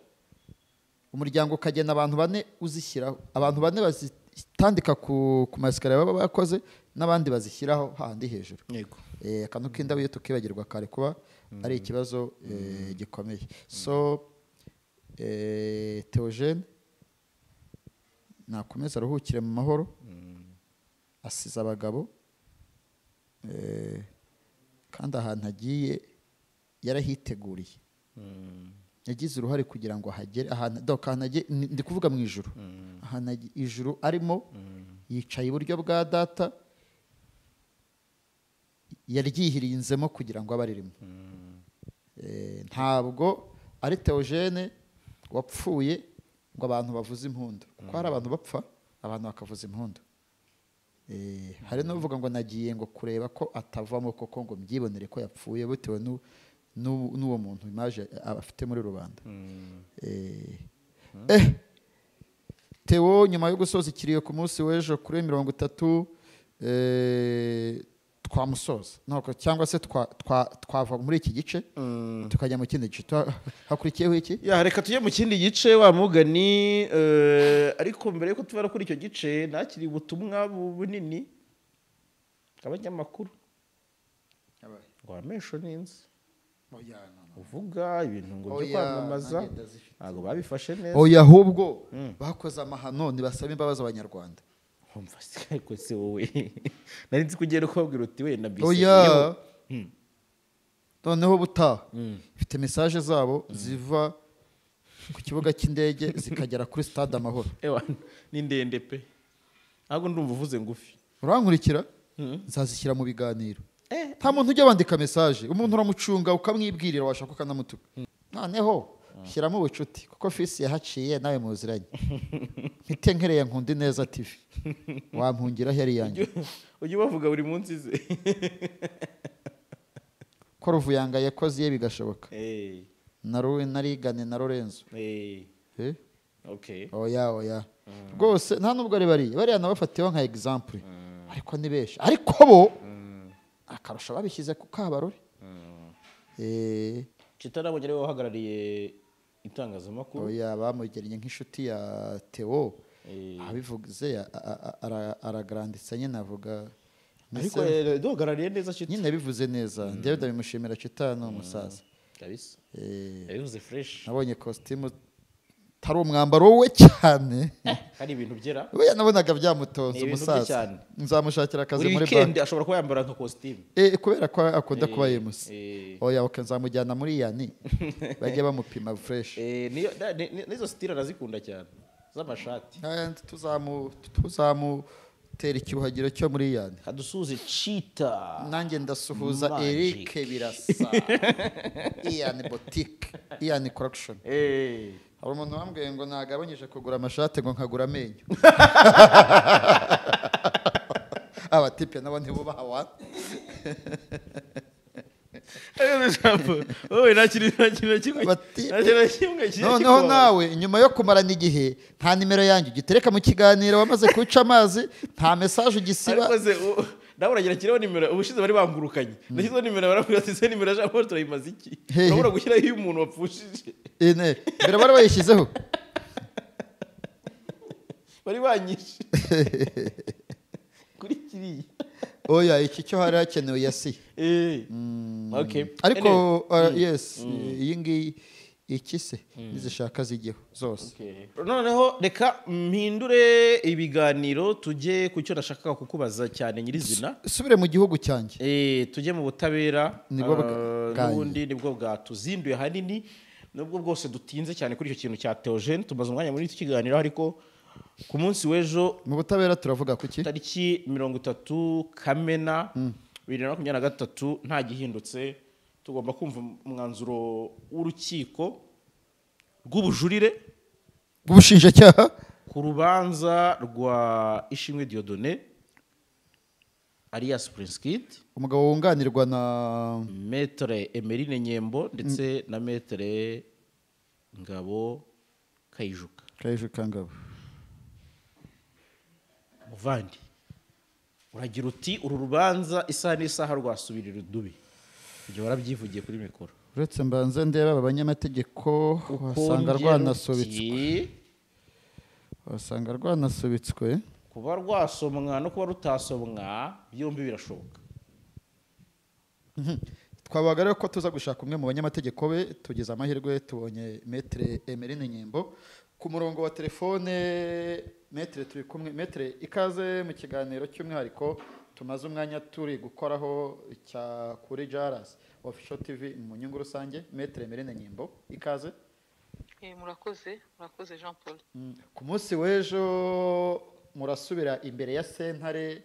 umuryango ukagena abantu 4 uzishyiraho. Abantu 4 bazitandika ku masikariye baba bakoze n'abandi bazishyiraho handi hejuru. Yego. Akantu k'indabo iyo tukibagirwa kare kuba ari ikibazo gikomeye. So Theogene nakomeza aruhukire mu mahoro. Asize abagabo kandi ahantu agiye yarahiteguriye. Yagize uruhare kugira ngo ahagere ahantu ndi kuvuga mu ijuru. Ahantu ijuru arimo yicaye iburyo bwa data yaryihirinzemo kugira ngo abaririmo. Ntabwo ari Theogene wapfuye ngo abantu bavuze impundu kuko hari abantu bapfa abantu bakavuza impundu. Hari n'uvuga ngo nagiye ngo kureba ko atavamo koko ngo mbyibonere ko yapfuye bitewe n'uwo muntu imaje afite muri rubanda. Theo nyuma yo gusoza ikiriyo ku munsi w'ejo kuri 30 twamusoza cyangwa se twava muri iki gice tukajya mu kindi gice. Hakurikiyeho iki? Reka tujye mu kindi gice wa mugani. Ariko mbere yuko tubara kuri icyo gice nakiri ubutumwa bunini abanyamakuru ngo amesho ninzi uvuga ibintu ngo byo kwamamaza ntabwo babifashe neza. Ahubwo bakoze amahano ntibasaba imbabazi abanyarwanda. Umva ariko se wowe nari nzi kugera ukabwira uti wenda noneho butaha ifite message zabo ziva ku kibuga cy'indege zikagera kuri stade Amahoro. Ni ndende pe ntabwo ndumva uvuze ngufi. Urankurikira nzazishyira mu biganiro. Nta muntu ujya wandika message umuntu uramucunga ukamwibwirira washaka ukanamutuka. Noneho shyiramo ubucuti kuko fisi yahaciye nawe muziranye. Mpite nkereye Nkundineza TV wampungira heri yanjye. Ujye bavuga buri munsi ze ko Ruvuyanga yakoze ye bigashoboka. Narigane na Lorenzo. Oya rwose nta nubwo ari bariya nabafatiyeho nka example ariko ni benshi ariko bo akarusha babishyize ku Kabarore. Kitarabonye rero wahagarariye itangazamakuru. Bamugeriye nk'inshuti ya Theo abivuze aragranditse nyine avuga ariko dogarariye neza Chita. Nyine bivuze neza David abimushimira Chita no umusaza kabisa. Yavuze fresh. Nabonye costume tari umwambaro we cyane. Hari ibintu byera. We nabonaga byamutonze umusaza. Nzamushakira akazi muri weekend ashobora kuba yambara nka costume. Kubera ko akunda kuba yemusi. Nzamujyana muri yani bajye bamupima fresh. Nizo style arazikunda cyane z'amashati. Tuzamutera icyuhagiro cyo muri yani. Hadusuze Chita. Nanjye ndasuhuza Eric Birasa. Ian Boutique, Ian Collection. Hari umuntu wambwiye ngo nagabanyije kugura amashati ngo nkagura amenyo. Abatipe nabo ntibubaha wa. wowe nta kintu na kimwe Bati- nta kintu na kimwe kigiye noneho kikubabaza. nawe nyuma yo kumarana igihe nta nimero yanjye ugitereka mu kiganiro wamaze kuca amazi nta mesaje ugisiba ariko se nawe uragira kiriho nimero ubushize bari bangurukanye nashyizeho nimero barakubwira ati se nimero ya Jean Paul turayimaze iki Hehe. urabura gushyiraho iyo umuntu wapfushije ine mbere bari bayishyizeho bari banyishe kuri kiriya oya iki cyo hari hakenewe yasi okay ariko Anyway. yes iyi ngiyi iki se nizishaka zijyeho zose Okay. noneho reka mpindure ibiganiro tujye ku cyo nashakaga kukubaza cyane nyirizina subire mu gihugu cyanjye tujye mu butabera Nibwo bwanjye. n'ubundi nibwo bwatuzinduye hanini nubwo bwose dutinze cyane kuri icyo kintu cya Theogene tumaze umwanya muri iki kiganiro ariko ku munsi w'ejo mu butabera turavuga ku ki tariki 30 Kamena 2023 nta gihindutse tugomba kumva umwanzuro w'urukiko rw'ubujurire bw'ubushinjacyaha ku rubanza rwa Ishimwe Dieudonné alias Prince Kid umugabo wunganirwa na Maître Emeline Nyembo ndetse na Maître Ngabo Kayijuka Kayijuka Ngabo muvandi uragira uti uru rubanza isaha n'isaha rwasubirira udubi ibyo warabyivugiye kuri mikoro uretse mbanze ndeba aba banyamategeko wasanga rwanasubitswe wasanga rwanasubitswe kuba rwasomwa no kuba rutasomwa byombi birashoboka twabaga rero ko tuza gushaka umwe mu banyamategeko be tugize amahirwe tubonye Maître Emeline Nyembo ku murongo wa telefone Maître turi kumwe Maître ikaze mu kiganiro cy'umwihariko tumaze umwanya turi gukoraho cya kuri Jaras Official TV mu nyungu rusange Maître Emeline Nyembo ikaze murakoze Jean Paul ku munsi w'ejo murasubira imbere ya sentare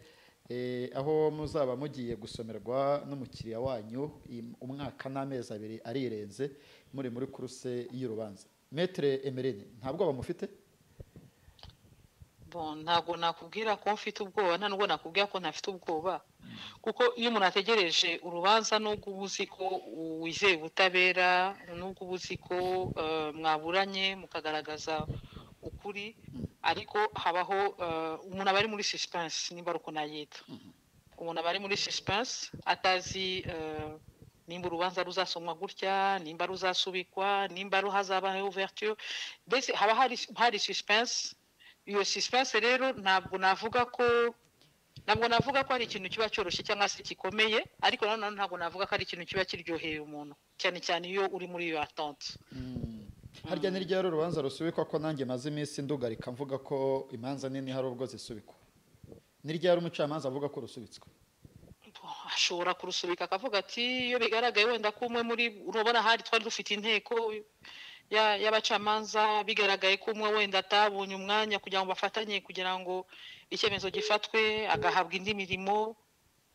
aho muzaba mugiye gusomerwa n'umukiriya wanyu umwaka n'amezi 2 arirenze muri kuruse y'urubanza Maître Emeline ntabwo bamufite ntabwo nakubwira ko mfite ubwoba nta nubwo nakubwira ko ntafite ubwoba kuko iyo umuntu ategereje urubanza nubwo uba uzi ko wizeye ubutabera nubwo uba uzi ko mwaburanye mukagaragaza ukuri ariko habaho umuntu aba ari muri suspense nimba ari uko nayita umuntu aba ari muri suspense atazi nimba urubanza ruzasomwa gutya nimba ruzasubikwa nimba hazabaho ouverture mbese haba hari suspense iyo suspense rero ntabwo navuga ko ari ikintu kiba cyoroshye cyangwa se gikomeye ariko nanone ntabwo navuga ko ari ikintu kiba kiryoheye umuntu cyane cyane iyo uri muri iyo attente harya ni ryari urubanza rusubikwa ko nanjye maze iminsi ndugarika mvuga ko imanza nini hari ubwo zisubikwa ni ryari umucamanza avuga ko rusubitswe ashobora kurusubika akavuga ati iyo bigaragaye wenda ko umwe muri urabona hari twari dufite inteko y'abacamanza bigaragaye ko umwe wenda atabonye umwanya kugira ngo bafatanye kugira ngo icyemezo gifatwe agahabwa indi mirimo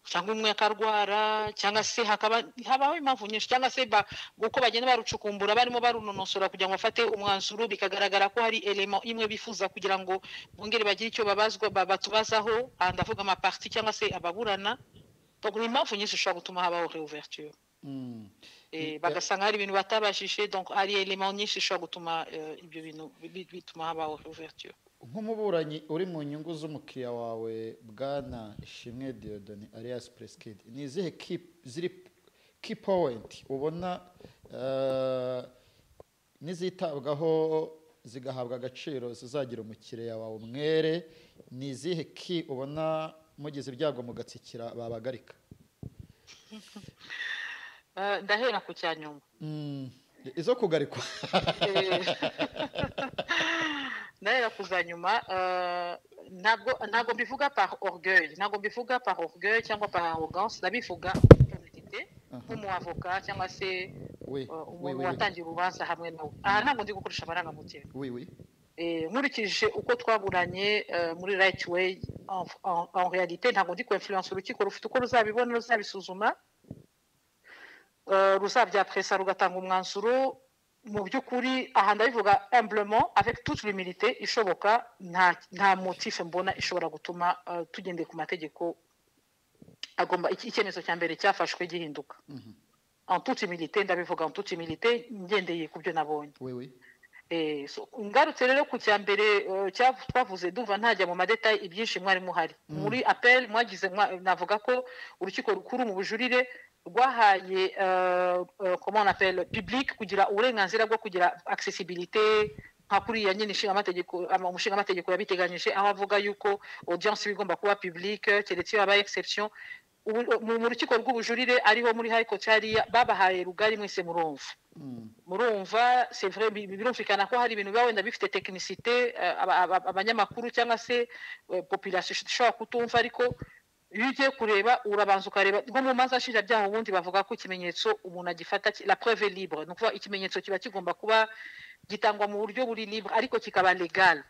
cyangwa umwe akarwara cyangwa se habaho impamvu nyinshi cyangwa se uko bagenda barucukumbura barimo barunonosora kugira ngo bafate umwanzuro bikagaragara ko hari element imwe bifuza kugira ngo bongere bagire icyo babazwa batubazaho ndavuga amaparti cyangwa se ababurana donc ni impamvu nyinshi zishobora gutuma habaho réouverture bagasanga hari ibintu batabashije donc hari element nyinshi zishobora gutuma ibyo bintu bituma habaho réouverture nk'umuburanyi uri mu nyungu z'umukiriya wawe bwana Ishimwe Dieudonné alias Prince Kid ni izihe key point ubona nizitabwaho zigahabwa agaciro zizagira umukiriya wawe umwere ni izihe key ubona mugize ibyago mugatsikira babagarika ndahera ku cyanyuma izo kugarikwa ndahera kuzanyuma ntabwo mbivuga par orgueil cyangwa par arrogance ndabivuga nk'umuavoka cyangwa se umuntu watangiye urubanza hamwe nawe aha ntabwo ndi gukoresha amarangamutima nkurikije uko twaburanye muri right way en réalité ntabwo ndi influence urukiko rufite uko ruzabibona ruzabisuzuma ruzabyapresa rugatanga umwanzuro mu by'ukuri aha ndabivuga humblement avec toute l'humilité ishoboka nta motif mbona ishobora gutuma tugendeye ku mategeko agomba icyemezo cya mbere cyafashwe gihinduka en toute humilité ndabivuga en toute humilité ngendeye ku byo nabonye oui oui ngarutse rero ku cya mbere twavuze duva ntajya mu madetayi ibyinshi mwari muhari muri appel mwagize navuga ko urukiko rukuru mu bujurire rwahaye comment on appelle public kugira uburenganzira bwo kugira accessibilité nka kuriya nyine umushinga yabiteganyije aho avuga yuko audience igomba kuba publique keretse iyo habaye exception mu rukiko rw'ubujurire ariho muri high court hariya babahaye rugari mwese murumva c'est vrai birumvikana ko hari ibintu biba wenda bifite technicité abanyamakuru cyangwa se population ishobora kutumva ariko iyo ugiye kureba urabanza ukareba nko mu manza nshinjabyaha ubundi bavuga ko ikimenyetso umuntu agifata la preuve libre ni ukuvuga ikimenyetso kiba kigomba kuba gitangwa mu buryo buri libre ariko kikaba legal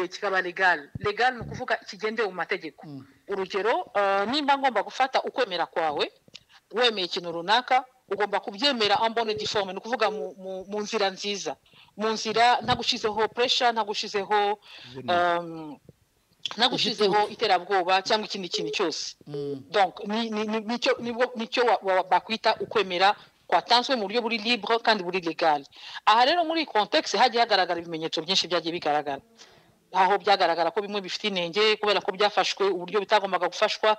kikaba legal ni ukuvuga kigendeye mu mategeko urugero nimba ngomba gufata ukwemera kwawe wemeye ikintu runaka ugomba kubyemera en bonne due forme ni ukuvuga mu nzira nziza mu nzira ntagushizeho pressure ntagushizeho iterabwoba cyangwa ikindi kintu cyose donc nicyo bakwita ukwemera kwatanzwe mu buryo buri libre kandi buri legal aha rero muri contexte hagiye hagaragara ibimenyetso byinshi byagiye bigaragara aho byagaragara ko bimwe bifite inenge kubera ko byafashwe uburyo bitagombaga gufatwa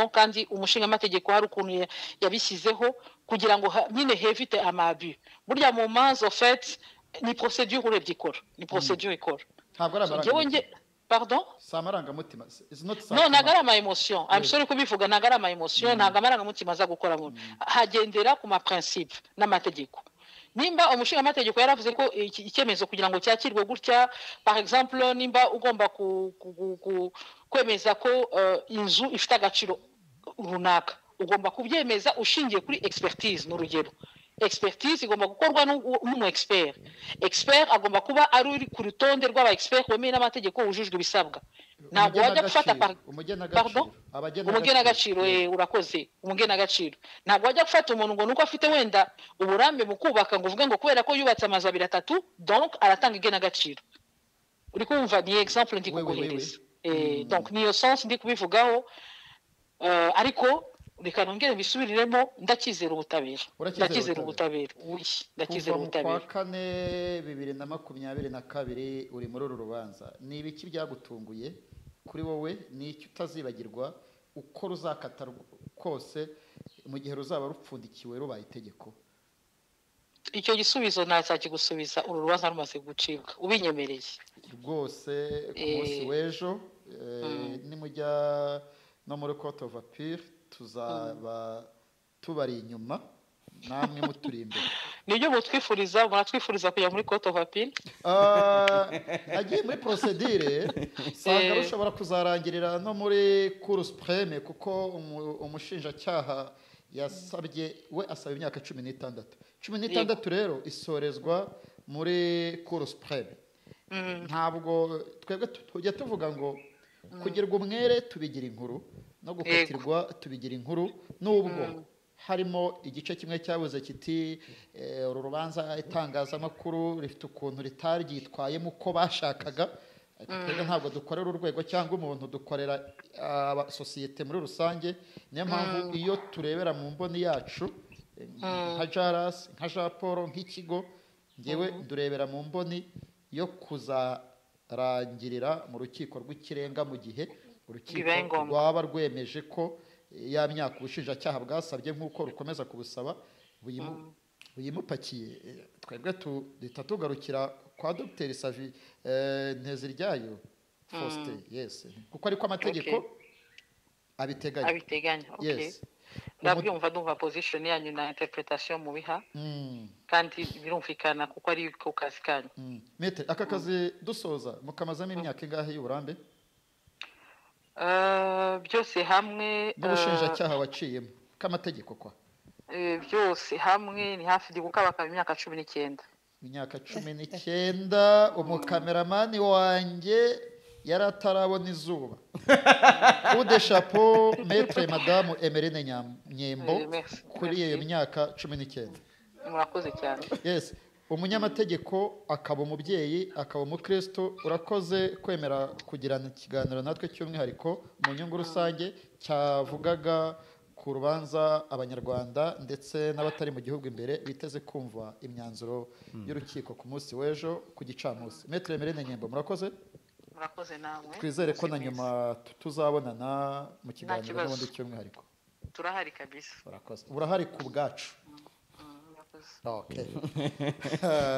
kandi umushinga-mategeko hari ukuntu yabishyizeho kugira ngo nyine hevite amabu burya mu manza fait ni procedure urebye ikora ni procedure ikora ntabwo ari amarangamutima pardon si amarangamutima no ntabwo ari ama emotion I'm sorry kubivuga ntabwo ari ama emotion ntabwo amarangamutima aza gukora mu hagendera ku ma principe n'amategeko nimba umushinga-mategeko yaravuze ko icyemezo kugira ngo cyakirwe gutya par exemple nimba ugomba kwemeza ko inzu ifite agaciro runaka ugomba kubyemeza ushingiye kuri expertise n'urugero expertise igomba gukorwa n'umu expert agomba kuba ari uri ku rutonde rw'aba expert wemeye n'amategeko wujujwe ibisabwa ntabwo wajya gufata umugenagaciro urakoze umugenagaciro ntabwo wajya gufata umuntu ngo nuko afite wenda uburambe mu kubaka ngo uvuge ngo kubera ko yubatse amazu 2 3 donc aratanga igenagaciro uri kumva ni exemple ndi kuguhereza donc niyo sens ndi kubivugaho ariko reka nongere bisubiriremo ndakizera ubutabera ndakizera ubutabera kwa kane 2022 uri muri uru rubanza ni ibiki byagutunguye kuri wowe ni icyo utazibagirwa uko ruzakata kose mu gihe ruzaba rupfundikiwe rubaye itegeko icyo gisubizo ntazakigusubiza uru rubanza rumaze gucibwa ubinyemereye rwose ku munsi w'ejo nimujya no muri court of appeal tuzaba tubari inyuma namwe muturi imbere nibyo muratwifuriza kujya muri court of appeal agiye muri procedure sanga rushobora kuzarangirira no muri cour supreme kuko umushinjacyaha yasabye we asaba imyaka 16 rero isorezwa muri cour supreme ntabwo twebwe tujya tuvuga ngo kugirwa umwere tubigira inkuru no gukatirwa tubigira inkuru nubwo harimo igice kimwe cyabuze kiti uru rubanza itangazamakuru rifite ukuntu ritaryitwayemo uko bashakaga twebwe ntabwo dukorera urwego cyangwa umuntu dukorera sosiyete muri rusange niyo mpamvu iyo turebera mu mboni yacu nka Jaras nka Jean Paul nk'ikigo ngewe durebera mu mboni yo kuzarangirira mu rukiko rw'ikirenga mu gihe urukiko rwaba rwemeje ko ya myaka ubushinjacyaha bwasabye nk'uko rukomeza kubusaba buyimupakiye twebwe duhita tugarukira kwa Dr Savi Nteziryayo Faustin yes kuko ariko amategeko abiteganya yes ndabyumva ndumva position yanyu na interpretation mu biha kandi birumvikana kuko ari ko kazi kanyu mete aka kazi dusoza mukamazamo imyaka ingahe y'uburambe byose hamwe n'ubushinjacyaha waciyemo k'amategeko kwa byose hamwe ni hafi gukabaka imyaka 19 imyaka 19 umukameramani wanjye yaratarabona izuba ude chapeau maître madame Emeline Nyembo kuri iyo myaka 19 murakoze cyane yes umunyamategeko akaba umubyeyi akaba umukristo urakoze kwemera kugirana ikiganiro natwe cy'umwihariko mu nyungu rusange cyavugaga ku rubanza abanyarwanda ndetse n'abatari mu gihugu imbere biteze kumva imyanzuro y'urukiko ku munsi w'ejo ku gicamunsi. Maître Emeline Nyembo, murakoze. murakoze namwe. Twizere ko na nyuma tuzabonana mu kiganiro n'ubundi cy'umwihariko. Turahari kabisa. Murakoze. Urahari ku bwacu. Okay.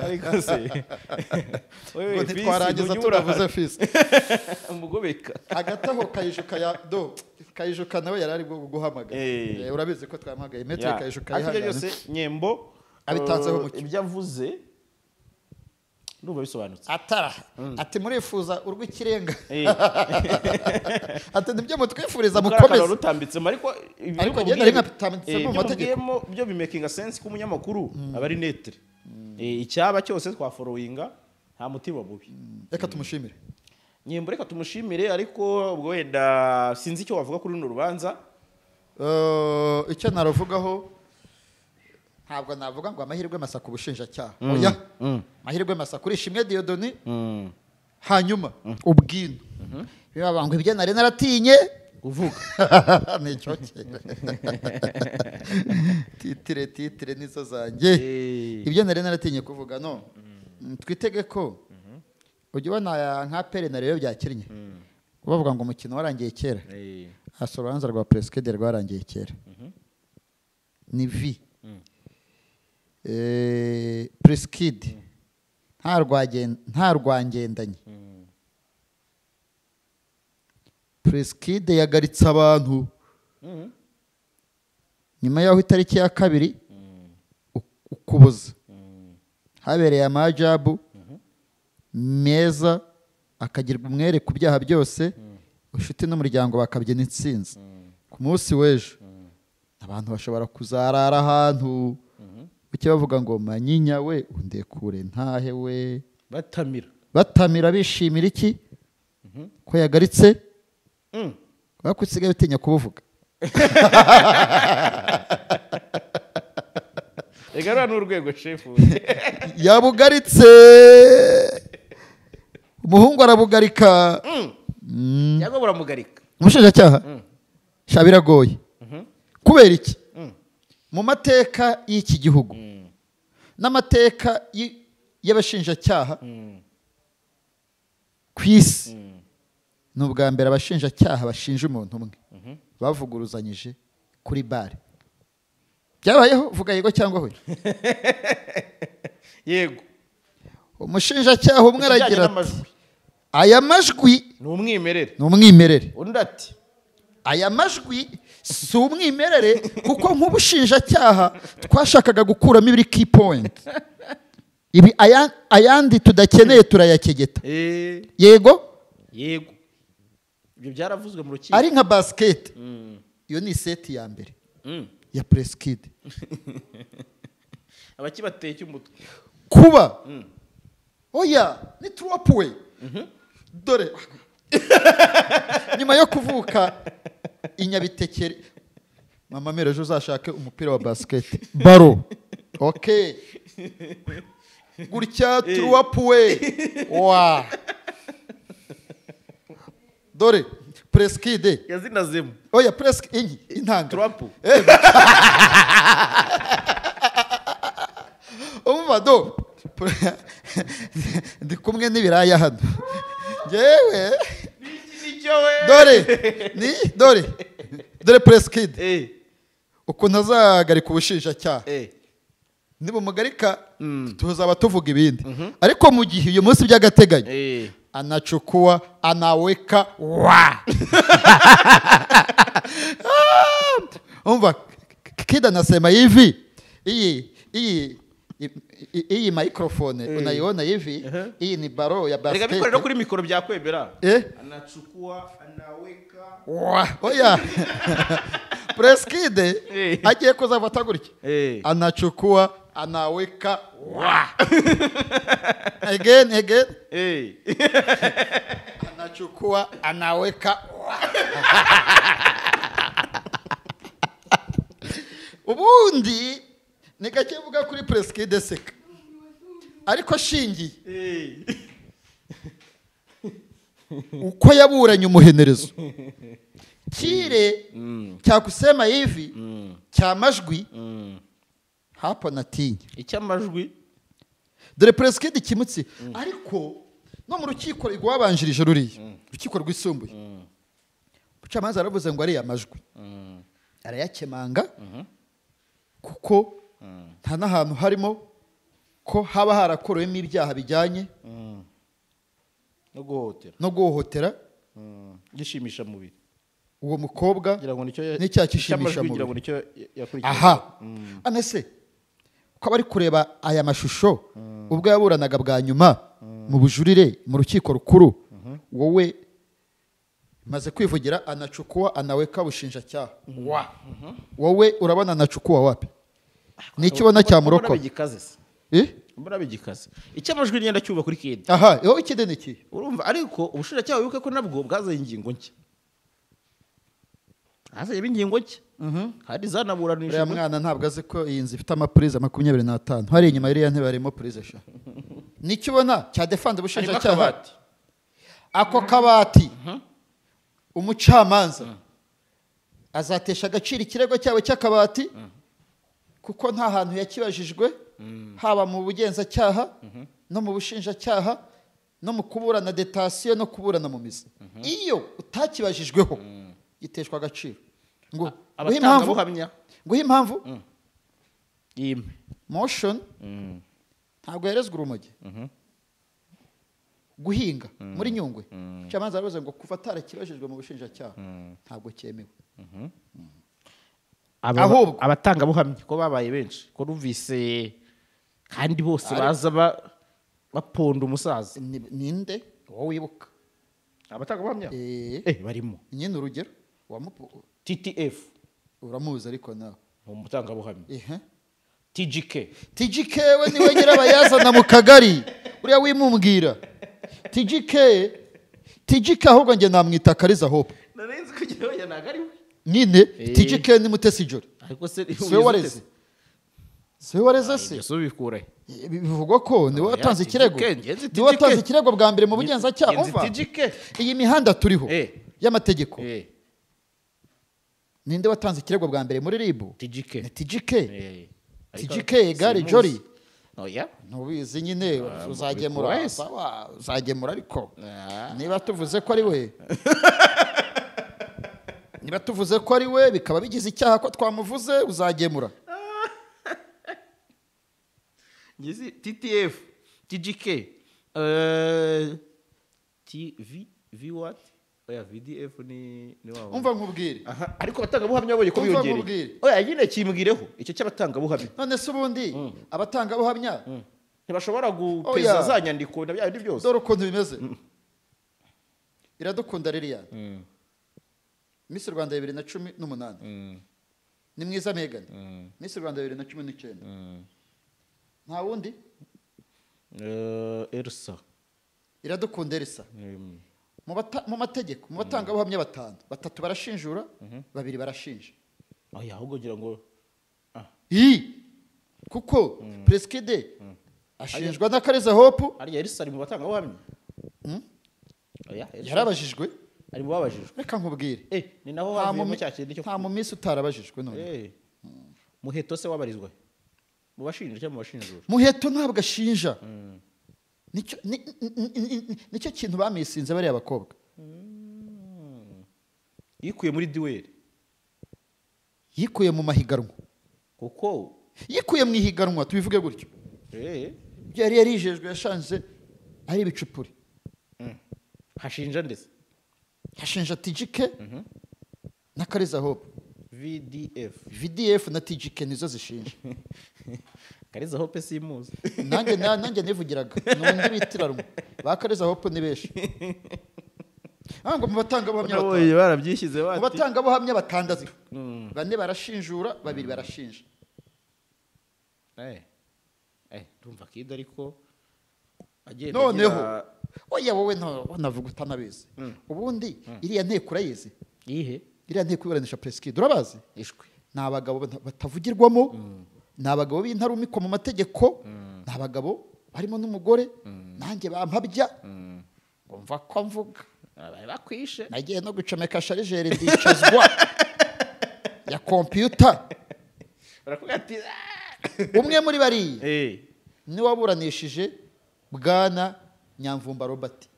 ariko se Ngo ntitwarangiza tunavuze fisi. umugobeka Agataho kayijuka nawe yari ari guhamagara. Urabizi ko twahamagaye Maître Kayijuka yihangana. Yose Nyembo abitanzeho mu ibyo avuze ndumva bisobanutse. Ati murifuza urw'ikirenga. Ati nibyo mutwifuriza mukomeze. Rutambitsemo ariko agenda ari nkatambitsemo mu mategeko. Byo bimakinga sense ku munyamakuru aba ari netre. Icyaba cyose twaforowinga nta mutima mubi. Reka tumushimire. Nyembo reka tumushimire ariko ubwo wenda sinzi icyo wavuga kuri runo rubanza. Icyo naravugaho ntabwo navuga ngo amahirwe masa ku bushinjacyaha. Oya. Amahirwe masa kuri Ishimwe Dieudonné. Hanyuma ubwino. Biba ngo ibyo nari naratinye kuvuga. Ni cyo titire nizo zanjye. Ibyo nari naratinye kuvuga no. Twitege ko ujye ubona nka Pele na Rayon byakinnye. Bavuga ngo umukino warangiye kera. Urubanza rwa Presqu'île rwarangiye kera. Ni vi. Presqu'île nta rwangendanye. Presqu'île yagaritse abantu nyuma y'aho itariki ya kabiri ukuboza habereye amajabu meza akagirwa umwere ku byaha byose ushuti n'umuryango bakabyina intsinzi. Ku munsi w'ejo abantu bashobora kuzarara ahantu buke bavuga ngo manyinya we undekure ntahe we batamira bishimira iki ko yagaritse bakusigaye utinya kubuvuga. Egarura n'urwego shefu yabugaritse umuhungu arabugarika cyangwa buramugarika umushinjacyaha biragoye kubera iki mu mateka y'iki gihugu n'amateka y'abashinjacyaha ku isi ni ubwa mbere abashinjacyaha bashinja umuntu umwe bavuguruzanyije kuri bare. Byabayeho vuga yego cyangwa we? Yego. Umushinjacyaha umwe aragira ati aya majwi ni umwimerere. Undi ati aya majwi si umwimerere kuko nk'ubushinjacyaha twashakaga gukuramo ibiri key point. Ibi ayandi tudakeneye turayakegeta. Yego? Yego. Ibyo byaravuzwe mu rukiko. Ari nka basket. Iyo ni seti ya mbere. Ya Presqu'île. Abakibateye cy'umutwe. Kuba. Oya, ni tropwe. Dore. Nyuma yo kuvuka inyabitekere. Mama mere ejo uzashake umupira wa basket. Baro. Okay. Gutya tropwe. Wa. Dore Presqu'île yazinazemo. Oya Presqu'île intanga. Trapu. Umva ndi kumwe n'ibiraya hano. Jewe dore Presqu'île ukuntu azagarika ubushinjacyaha nibumugarika tuzaba tuvuga ibindi ariko mu gihe uyu munsi by'agateganyo anachukua anaweka wa umva kida nasema hivi iyi microphone unaiona hivi hii ni baro ya basket. Reka bikore kuri mikoro byakwemera. Anachukua anaweka wa oya Presqu'île agiye kuzafata gutya anachukua anaweka wa again anachukua anaweka wa ubundi nikakivuga kuri Presqu'île seka ariko ashingiye uko yaburanye umuhenerezo kile cha kusema hivi cha majwi hapo natinya icy'amajwi dore Preskid kimutse ariko no mu rukiko rwabanjirije ruriya rukiko rwisumbuye ubucamanza aravuze ngo ari amajwi arayakemanga kuko nta n'ahantu harimo ko haba harakorewemo ibyaha bijyanye no guhohotera gishimisha mubiri uwo mukobwa ngira ngo nicyo n'icyaha kishimisha ngira ngo mubiri nicyo yakurikije aha anese uko bari kureba aya mashusho ubwo yaburanaga bwa nyuma mu bujurire mu rukiko rukuru wowe maze kwivugira anachukua anaweka bushinjacyaha wowe urabona anachukua wapi nikibona cyamuroko mbona bigikaze icy'amajwi nyenda cyuba kuri kidi aha yo ikide niki urumva ariko ubushinjacyaha wibuke ko nabwo bwazaye ingingo nshya hazaye ingingo nshya hari zanaburanishije uriya mwana ntabwo azi ko iyi nzu ifite amapurize 25 hari inyuma y'iriya ntebe harimo purize sha nikibona cya defense ubushinjacyaha ako kabati umucamanza azatesha agaciro ikirego cyawe cy'akabati kuko nta hantu yakibajijwe haba mu bugenzacyaha no mu bushinjacyaha no mu kuburana detasiyo no kuburana mu mizi iyo utakibajijweho giteshwa agaciro ngo guha impamvu motion ntabwo yerezwa urumogi guhinga muri Nyungwe cyamanza aravuze ngo kuva atarakibajijwe mu bushinjacyaha ntabwo cyemewe ahubwo abatangabuhamya ko babaye benshi ko numvise kandi bose baza baponda umusaza ninde wowe wibuka abatangabuhamya barimo nyine urugero TTF uramuzi ariko nawe umutangabuhamya TGK we niwe nyirabayazana mu kagari uriya wimumbwira TGK ahubwo nge namwita Kariza Hope narenze kugira ngo nagari nyine TGK ni Mutesi Jolly ariko se wareze se so bikure bivugwa ko ni watanze ikirego bwa mbere mu bugenzacyaha umva iyi mihanda turiho y'amategeko ninde watanze ikirego bwa mbere muri RIB TGK gari Jolly ntubizi nyine uzagemura sawa uzagemura ariko niba tuvuze ko ari we bikaba bigize icyaha ko twamuvuze uzagemura ngizi TTF TGK TV what oya VDF ni wao umva nkubwire ariko abatangabuhamya babonye ko biyongereye oya nyine kimubwireho icyo cy'abatangabuhamya none se ubundi abatangabuhamya ntibashobora gupeza za nyandiko na bya byose dore ukuntu bimeze Iradukunda Liliane Miss Rwanda 2018 ni mwiza Megan Miss Rwanda 2019 nta wundi Elsa Iradukunda Elsa mu mategeko mu batangabuhamya batatu barashinjura babiri barashinja oya ahubwo ngira ngo kuko Preskid ashinjwa na Kariza Hope ari Elsa ari mu batangabuhamya oya yarabajijwe ari mu babajijwe reka nkubwire ni naho havuyemo cyakindi cyo nta mu Miss utarabajijwe none Muheto se wabarizwa mu bashinja cyangwa mu bashinjura Muheto ntabwo ashinja nicyo kintu bamisinze bari abakobwa yikuye muri duel yikuye mu mahiganwa kuko yikuye mu ihiganwa tubivuge gutyo byari yarijejwe yashanze ari ibicupuri hashinja ndetse hashinja TGK na Kariza Hope VDF na TGK nizo zishinja Kariza Hope simuzi nanjye nivugiraga nundi bitiranwa ba Kariza Hope ni beshi ngo mu batangabuhamya barabyishyize bati mu batangabuhamya batandatu bane barashinjura babiri barashinja ndumva kida ariko agenda noneho oya wowe navuga utanabizi ubundi iriya nteko urayizi iriya nteko iburanisha Preskid urabazi ishwe ni abagabo batavugirwamo ni abagabo b'intarumikwa mu mategeko ni abagabo harimo n'umugore nanjye bampabya umva ko mvuga bari bakwishe nagiye no gucomeka sharijeri ndicazwa ya kompiyuta barakuga ati umwe muri bariya eh ni waburanishije bwana Nyamvumba Robert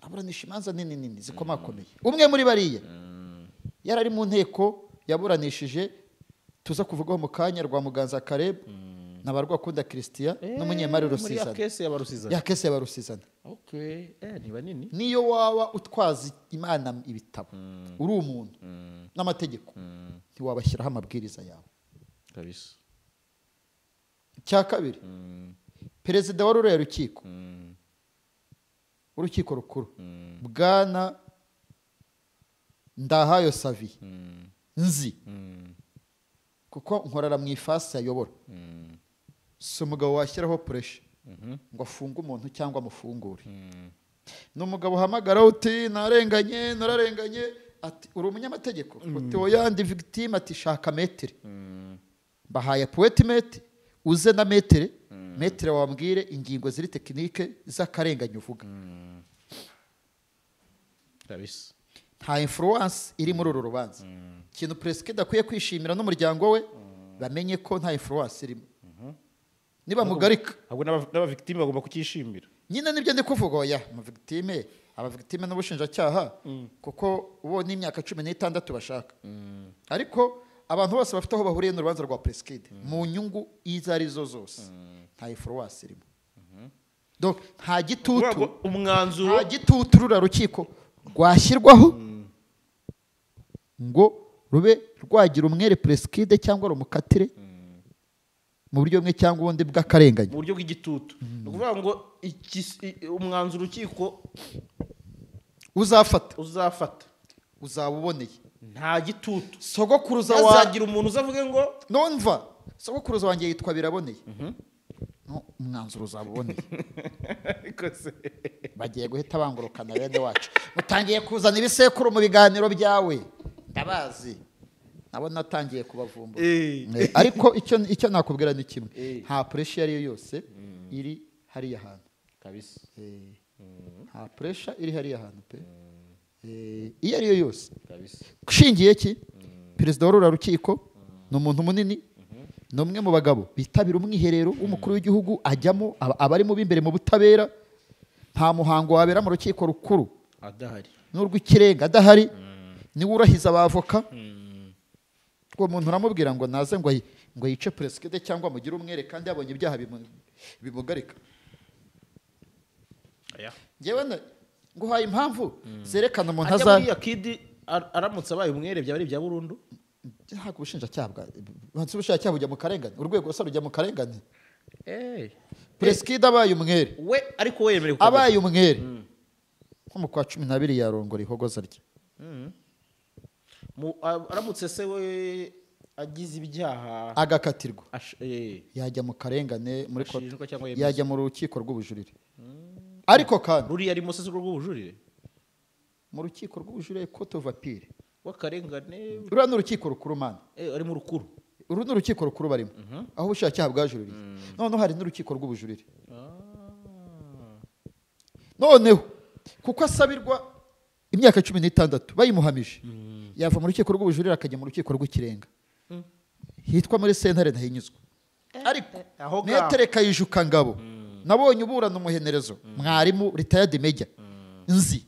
aburanisha imanza nini zikomakomeye umwe muri bariya yari ari mu nteko yaburanishije tuza kuvugaho mu kanya rwa Muganza Caleb na Barwakunda Christian n'umunyemari Rusizana ya kese ya Rusizana okay ni banini niyo waba utwaza Imana ibitabo uri umuntu n'amategeko ntiwabashyiraho amabwiriza yawe kabisa cya kabiri perezida wa ruriya rukiko urukiko rukuru bwana Ndahayo Savi nzi kuko nkorera mu ifasi ayobora si umugabo washyiraho puresha ngo afunge umuntu cyangwa amufungure ni umugabo uhamagara uti nararenganye ati uri umunyamategeko uti oyandi victime ati shaka metere bahaye poetimete uze na metere wambwire ingingo ziri tekinike z'akarengane uvuga kabisa nta influence iri muri uru rubanza ikintu president akwiye kwishimira n'umuryango we bamenye ko nta influence irimo niba mugarika ahubwo n'aba victime bagomba kukishimira nyine nibyo ndi kuvuga oya aba victime n'ubushinjacyaha kuko ubo ni imyaka 16 bashaka ariko abantu bose bafite aho bahuriye n'urubanza rwa president mu nyungu izo ari zo zose nta influence irimo donc nta gitutu umwanzuro nta gitutu rura rukiko rwashyirwaho ngo rube rwagira umwere president cyangwa rumukatire mu buryo bumwe cyangwa ubundi bw'akarengane mu buryo bw'igitutu ni ukuvuga ngo umwanzuro urukiko uzafata uzaba uboneye nta gitutu sogokuruza wazagira umuntu uzavuge ngo nomva sogokuruza wanjye yitwa biraboneye no umwanzuro uzaba uboneye bagiye guhita bangurukana bene wacu mutangiye kuzana ibisekuru mu biganiro byawe ndabazi nabo natangiye kubavumbura ariko icyo nakubwira ni kimwe nta pressure ariyo yose iri hariya hantu kabisa nta pressure iri hariya hantu pe iyo ariyo yose kabisa kushingiye ki perezida wa rura rukiko ni umuntu munini ni umwe mu bagabo bitabira umwiherero w'umukuru w'igihugu ajyamo abarimo b'imbere mu butabera nta muhango wabera mu rukiko rukuru adahari n'urw'ikirenga adahari niwe urahiza abavoka uwo muntu uramubwira ngo naze ngo yice president cyangwa mugire umwere kandi yabonye ibyaha bimugarika ngewe nguhaye impamvu zerekana umuntu azariya kidi aramutse abaye umwere byaba ari ibya burundu ntabwo ubushinjacyaha ubushinjacyaha bujya mu karengane urwego rusa rujya mu karengane president abaye umwere we ariko we yemerewe abaye umwere nko mu kwa 12 yarongora ihogoza rye aramutse se we agize ibyaha agakatirwa yajya mu karengane muri yajya mu rukiko rw'ubujurire ariko kandi ruriya ari mu sese rw'ubujurire mu rukiko rw'ubujurire court of appeal w'akarengane ruriya ni urukiko rukuru mana ari mu rukuru uru ni urukiko rukuru barimo aho ubushinjacyaha bwajuririye noneho hari n'urukiko rw'ubujurire noneho kuko asabirwa imyaka 16 bayimuhamije yava mu rukiko rw'ubujurire akajya mu rukiko rw'ikirenga hitwa muri sentare ntahinyuzwa ariko metere Kayijuka Ngabo nabonye uburana umuhenerezo mwarimu retired major nzi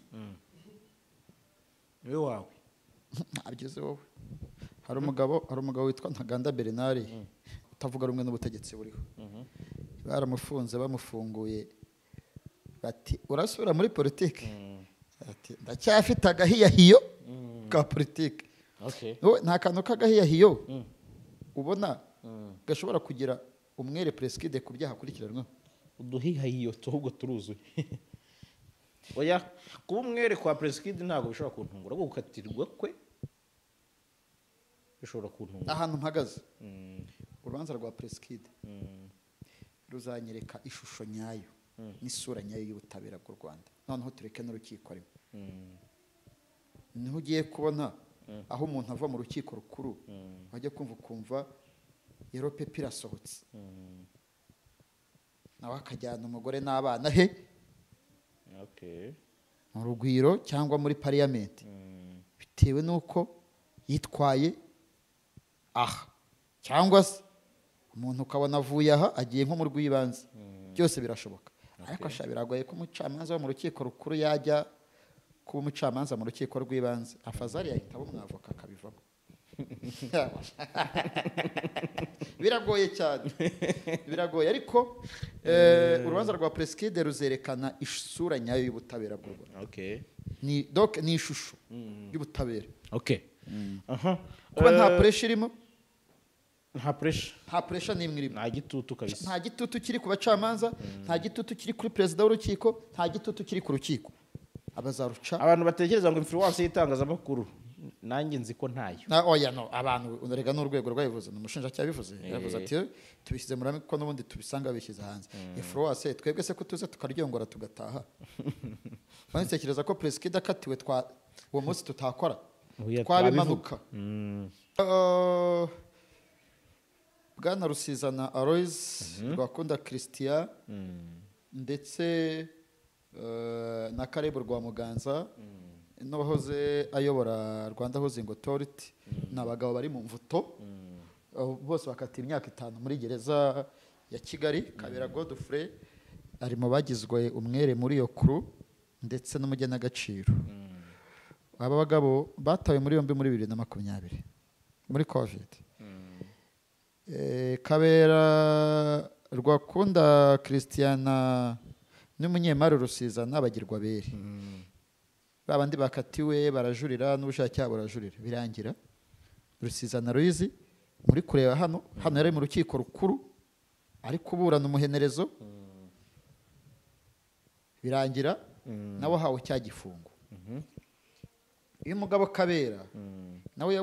we wawe abigeze wowe hari umugabo witwa Ntaganda Bernard utavuga rumwe n'ubutegetsi buriho baramufunze bamufunguye bati urasubira muri politiki ati ndacyafite agahiyahiyo ka politiki nta kantu k'agahiyahiyo ubona gashobora kugira umwere president ku byaha akurikiranwa uduhihahiyo ahubwo turuzuye oya kuba umwere kwa president ntabwo bishobora kuntungura ahubwo gukatirwa kwe bishobora kuntungura ahantu mpagaze urubanza rwa president ruzanyereka ishusho nyayo n'isura nyayo y'ubutabera bw'u Rwanda noneho tureke n'urukiko arimo niho ugiye kubona aho umuntu ava mu rukiko rukuru wajya kumva Europe pirasohotse nawe akajyana umugore n'abana he Okay. mu rugwiro cyangwa muri pariyamenti bitewe n'uko yitwaye aha cyangwa se umuntu ukabona avuye aha agiye nko mu rw'ibanze byose birashoboka ariko biragoye ko umucamanza wo mu rukiko rukuru yajya kuba umucamanza mu rukiko rw'ibanze afazari yahita abo umwavoka akabivamo biragoye cyane biragoye ariko urubanza rwa Preskid ruzerekana isura nyayo y'ubutabera bw'u Rwanda. Ni ishusho y'ubutabera. Kuba nta pressure irimo, nta pressure n'imwe irimo, nta gitutu kabisa, nta gitutu kiri ku bacamanza, nta gitutu kiri kuri perezida w'urukiko, nta gitutu kiri ku rukiko. Abazaruca abantu batekereza ngo influence y'itangazamakuru nanjye nzi ko ntayo. Oya no, abantu unarega n'urwego rwabivuze, n'umushinjacyaha bivuze yavuze ati tubishyize muri ko n'ubundi tubisanga bishyize hanze. Influence twebwe se ko tuze tukaryongora tugataha. Banitekereza ko Preskid akatiwe uwo munsi tutakora twabimanuka. Bwana Rusizana Aloys, Rwakunda Christian ndetse na Caleb Rwamuganza n'uwahoze ayobora Rwanda Housing Authority n'abagabo bari mu mvuto bose bakatiye imyaka 5 muri gereza ya Kigali. Kabera Godfrey ari mu bagizwe umwere muri iyo crew ndetse n'umugenagaciro. Aba bagabo batawe muri yombi muri 2020 muri Covid. Kabera Rwakunda Christiana n'umunyemari Rusizana bagirwa bere. Babandi bakatiwe barajurira n'ubushake burajurira birangira. Rusizana Aloys muri kureba hano yari mu rukiko rukuru ari kuburana umuhenerezo birangira nawe hawe cya gifungo. Uyu mugabo Kabera nawe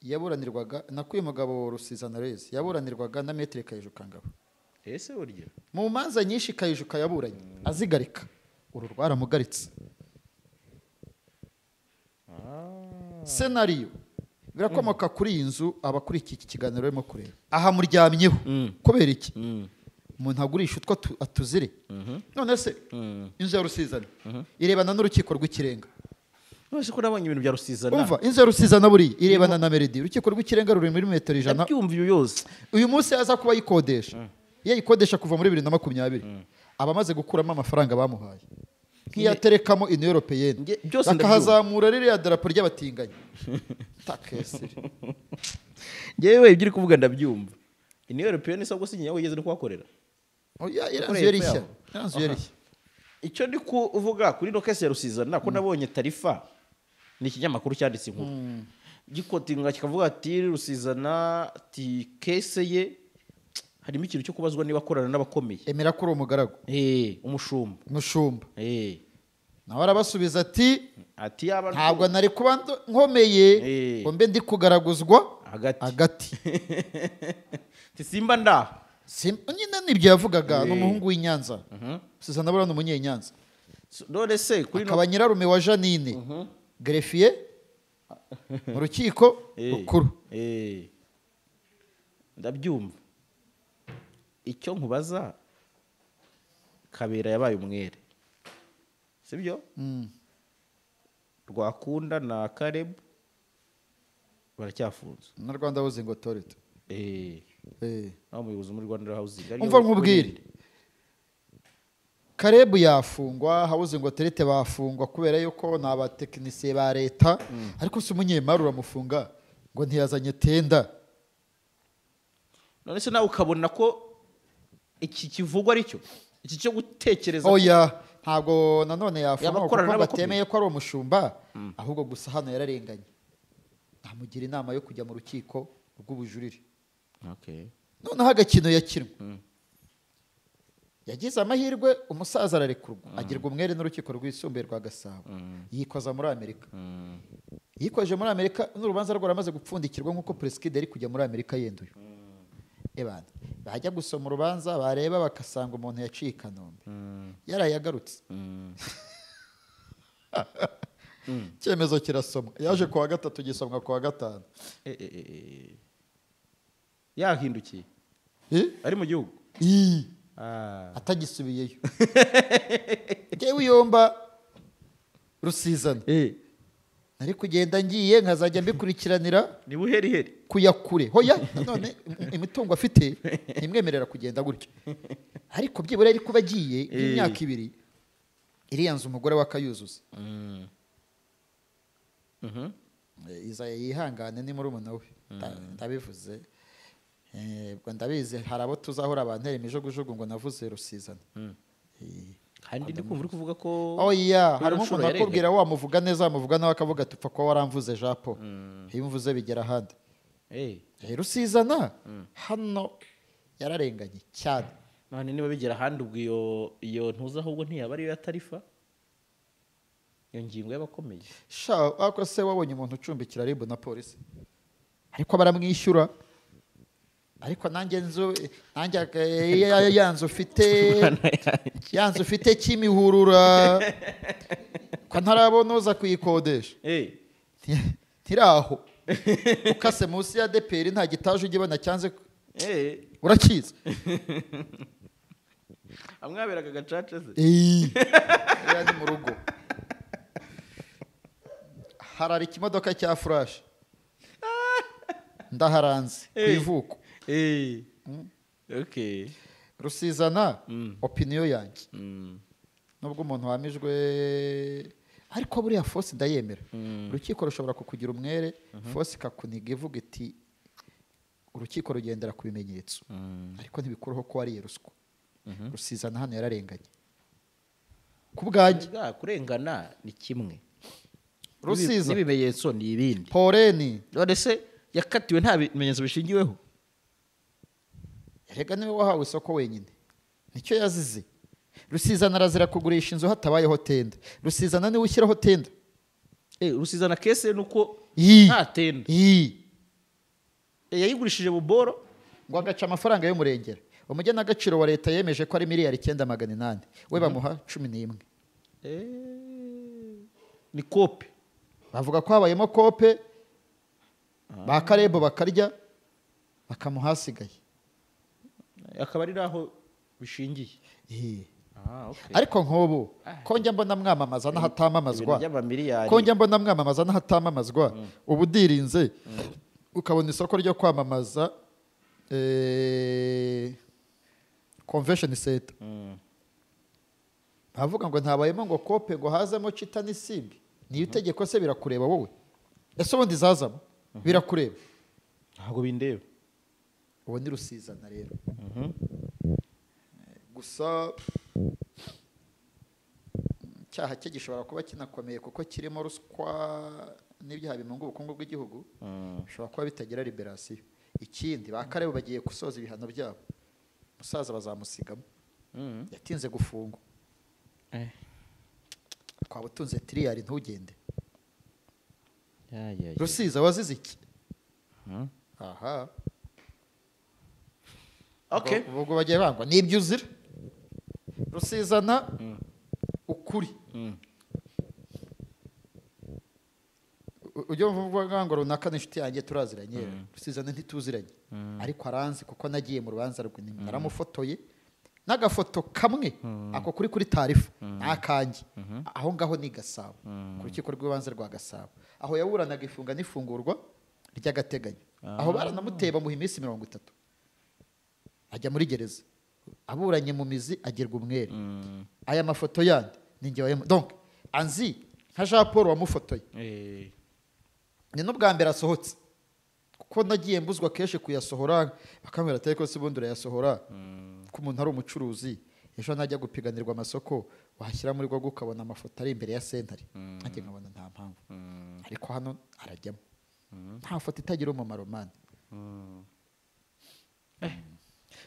yaburanirwaga nakuye mugabo Rusizana Aloys yaburanirwaga na Maître Kayijuka Ngabo. Ese burya mu manza nyinshi Kayijuka yaburanye azigarika uru rwaramugaritse. Scenario birakomoka kuri iyi nzu abakuri iki kiganiro barimo kureba aha muryamyeho kubera iki umuntu agurisha utwo atuzire. None se inzu ya Rusizana irebana n'urukiko rw'ikirenga. Nose ko nabonye ibintu bya Rusizana. Umva inzu ya Rusizana buri irebana na Melody urukiko rw'ikirenga ruri muri metero 100. Byumva iyo yose uyu munsi yaza kuba yikodesha. Iyo yikodesha kuva muri 2020 abamaze gukuramo amafaranga bamuhaye nk'iyaterekamo Union Européenne bakahazamura ririya darapo ry'abatinganyi. Takesiri ngewe ibyo uri kuvuga ndabyumva. Union Européenne sabwo sinyawe yigeze no kuhakorera. Oya iranzuyerishya. Icyo ndi kuvuga kuri lokesi ya Rusizana ko nabonye tarifa ni ikinyamakuru cyanditse inkuru gikotinga kikavuga ati Rusizana ati kese ye harimo ikintu cyo kubazwa niba akorana n'abakomeye. Emera kuri umugaragu umushumba nawe arabasubiza ati ntabwo nari kuba nkomeye ngo mbe ndi kugaraguzwa hagati. Simba nda nyine nibyo yavugaga n'umuhungu w'Inyanza. Rusizana bura n'umunyenyanza. None se kuri akaba nyirarume wa Janine greffier mu rukiko rukuru. Ndabyumva. Icyo nkubaza Kabera yabaye umwere sibyo? Rwakunda na Caleb baracyafunze na Rwanda Housing Authority. Naho umuyobozi muri Rwanda Housing umva nkubwire Caleb yafungwa Housing Authority bafungwa kubera yuko n'abatekinisiye ba leta ariko si umunyemari uramufunga ngo ntiyazanye tenda. None se nawe ukabona ko iki kivugwa ari cyo iki cyo gutekereza. Oya ntabwo nanone yafungwa kuko batemeye ko ari umushumba ahubwo gusa hano yararenganye. Namugira inama yo kujya mu rukiko rw'ubujurire. Noneho agakino yakinwe yagize amahirwe umusaza ararekurwa agirwa umwere n'urukiko rwisumbuye rwa Gasabo yikoza muri Amerika. Yikoje muri Amerika n'urubanza rwaramaze gupfundikirwa nk'uko Preskid ari kujya muri Amerika yenduye. Ebana bajya gusoma urubanza bareba bakasanga umuntu yaciye Kanombe yarayagarutse. Cyemezo kirasomwa yaje kuwa 3 gisomwa kuwa 5. njyewe uyomba Rusizana nari kugenda ngiye nkazajya mbikurikiranira ni buheriheri kuyakure hoya none imitungo afite ntimwemerera kugenda gutyo ariko byibura ari kuba agiye imyaka 2 iriya nzu umugore we akayuzuza iza yihangane ni muri umuna we ndabivuze ubwo ndabizi hari abo tuzahora abantera imijugujugu ngo navuze Rusizana kandi ndi kumva uri kuvuga ko oya hari umuntu akubwira wamuvuga neza wamuvuga nawe akavuga tupfa ko waramvuze Japo iyo mvuze bigera ahandi Rusizana hano yararenganye cyane none niba bigera ahandi ubwo iyo ntuza ahubwo ntiyaba ariyo ya tarifa iyo ngingo y'abakomeye sha ako se wabonye umuntu ucumbikira RIB na polisi ariko baramwishyura ariko nanjye yanzu ufite kimihurura ko ntarabona uza kuyikodesha ntiraho ukase munsi ya deperi nta gitaje ugibona cyanze urakiza amwaberaga agacaca se ni mu rugo harari ikimodoka cya furashi ndaharanze ku ivuko Rusizana opinion yanjye nubwo umuntu wamijwe ariko buriya force ndayemera urukiko rushobora kukugira umwere force kakuniga ivuga iti urukiko rugendera ku bimenyetso ariko ntibikuroho ko wariye ruswa Rusizana hano yararenganye ku bwanjye kurengana ni kimwe Rusiza n'ibimenyetso ni ibindi Poreni none se yakatiwe nta bimenyetso bishingiweho erega niwe wahawe isoko wenyine nicyo yazize Rusizana arazira kugurisha inzu hatabayeho tenda Rusizana niwe ushyiraho tenda Rusizana kese nuko nta tenda yayigurishije buboro ngo agaca amafaranga y'umurengera umugenagaciro wa leta yemeje ko ari miliyari 9,800 we bamuha 11 ni kope bavuga ko habayemo kope ba Karebo bakarya bakamuhasigaye akaba ari naho bishingiye ariko nk'ubu ko njya mbona mwamamaza n'ahatamamazwa ko njya mbona mwamamaza n'ahatamamazwa ubu dirinze ukabona isoko ryo kwamamaza convention center bavuga ngo ntabayemo ngo kope ngo hazemo cita n'isibwe niyo itegeko se birakureba wowe ese ubundi zazamo birakureba ntabwo bindeba ubu ni Rusizana rero gusa icyaha cye gishobora kuba kinakomeye kuko kirimo ruswa n'ibyaha bimunga ubukungu bw'igihugu bishobora kuba bitagira liberasiyo ikindi ba Karebo bagiye gusoza ibihano byabo umusaza bazamusigamo yatinze gufungwa twaba utunze tiriyari ntugende Rusiza wazize iki aha ubwo bagiye bangwa nibyo uzira Rusizana ukuri ujya mvuga ngo runaka n'inshuti yanjye turaziranye Rusizana ntituziranye ariko aranzi kuko nagiye mu rubanza rwe naramufotoye n'agafoto kamwe ako kuri tarifa n'akanjye aho ngaho ni Gasabo ku rukiko rw'ibanze rwa Gasabo aho yaburanaga ifunga n'ifungurwa ry'agateganyo aho baranamuteye bamuha iminsi 30 ajya muri gereza aburanye mu mizi agerwa umwere aya mafoto yandi ninjye wayemo donc anzi nka Jean Paul wamufotoye ni n'ubwa mbere asohotse kuko nagiye mbuzwa kenshi kuyasohora bakamera ateko se bundi yasohora ko umuntu ari umucuruzi ejo najya gupiganirwa amasoko wahashyira muri rwo ukabona amafoto ari imbere ya sentare ntacyo nkabona nta mpamvu ariko hano arajyamo nta foto itagira umumaro mani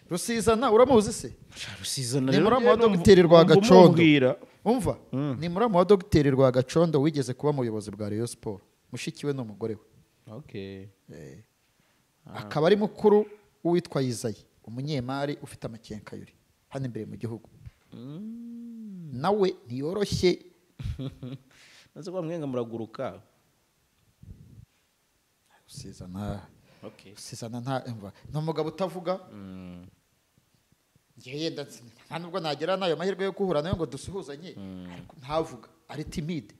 Rusizana uramuzi se Rusizana ni muramu wa Dogiteri Rwagacondo umva ni muramu wa Dogiteri Rwagacondo wigeze kuba umuyobozi bwa Rayon Sport mushiki we n'umugore we akaba ari mukuru witwa Yizayi umunyemari ufite amakenkayuri hano imbere mu gihugu nawe ntiyoroshye nazo kwa mwenga muraguruka Rusizana Rusizana nta umugabo utavuga yenda nta nubwo nagera nayo mahirwe yo guhura nayo ngo dusuhuzanye ariko ntavuga ari timide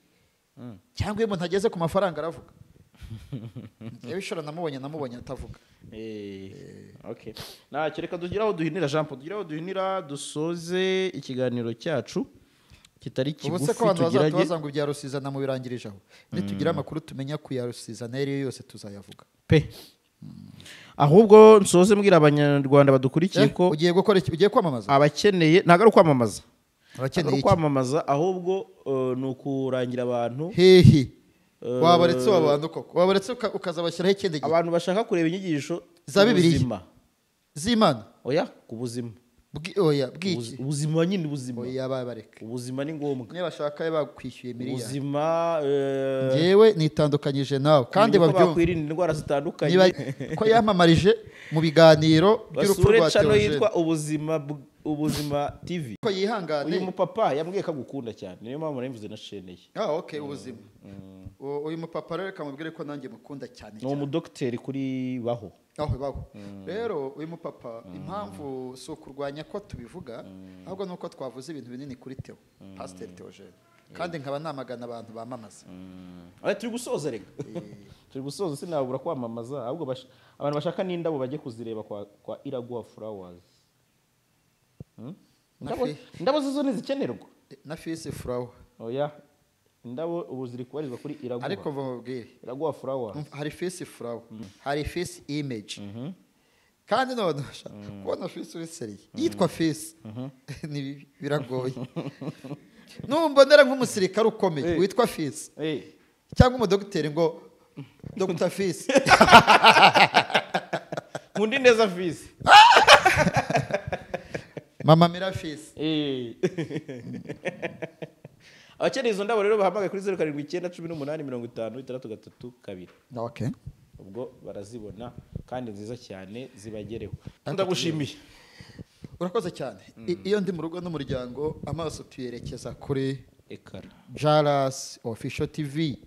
cyangwa iyo umuntu ageze ku mafaranga aravuga yewe ishora namubonye atavuga okay ntacyo reka tugire aho duhinira Jean Paul tugire aho duhinira dusoze ikiganiro cyacu kitari kigufi ubuse ko abantu bazaza ngo ibya Rusizana mu birangirije aho nitugira amakuru tumenya ku ya Rusizana yose tuzayavuga pe ahubwo nsoze mbwira abanyarwanda badukurikiye ko ugiye kwamamaza abakeneye ntago ari kwamamaza abakeneye kwamamaza ahubwo ni ukurangira abantu hehe wabaretse abantu koko wabaretse ukazabashyiraho ikindi gihe abantu bashaka kureba inyigisho za Bibiliya z'Imana oya ku buzima bw'iki ubuzima nyine ubuzima oya babareka ubuzima ni ngombwa niba bashaka bakwishyuye miliyari ubuzima yewe nitandukanyije nawe kandi babyumva bakwirinda indwara zitandukanye ko yamamarije mu biganiro by'urupfu rwa Theogene yitwa ubuzima TV ko yihangane uyu mupapa yambwiye ko agukunda cyane niyo mpamvu nabivuze na chaîne ye okay ubuzima uyu mupapa rero kamubwire ko nanjye mukunda cyane ni umudokiteri kuri baho rero uyu mupapa impamvu si ukurwanya ko tubivuga ahubwo nuko twavuze ibintu binini kuri Theo Pasteur Theogene kandi nkaba namagana abantu bamamaza turi gusoza reka turi gusoza sinabura kwamamaza ahubwo abantu bashaka n'indabo bajye kuzireba kwa Iraguha Flowers indabo zo ntizikenerwa na Fils Flower oya indabo ubu ziri kubarizwa kuri Iraguha ariko mubwire Iraguha Flowers hari Fils Flower hari Fils Image kandi none kubona Fils uri seriye yitwa Fils ni biragoye numbonera nk'umusirikare ukomeye witwa Fils cyangwa umudokiteri ngo Dr. Fils Mundi neza Fils Mama Mira Fils abakeneye izo ndabo rero bahamagaye kuri 0719185063 okay ubwo barazibona kandi nziza cyane zibagereho ndagushimiye urakoze cyane iyo ndi mu rugo n'umuryango amaso tuyerekeza kuri ekara Jalas Official TV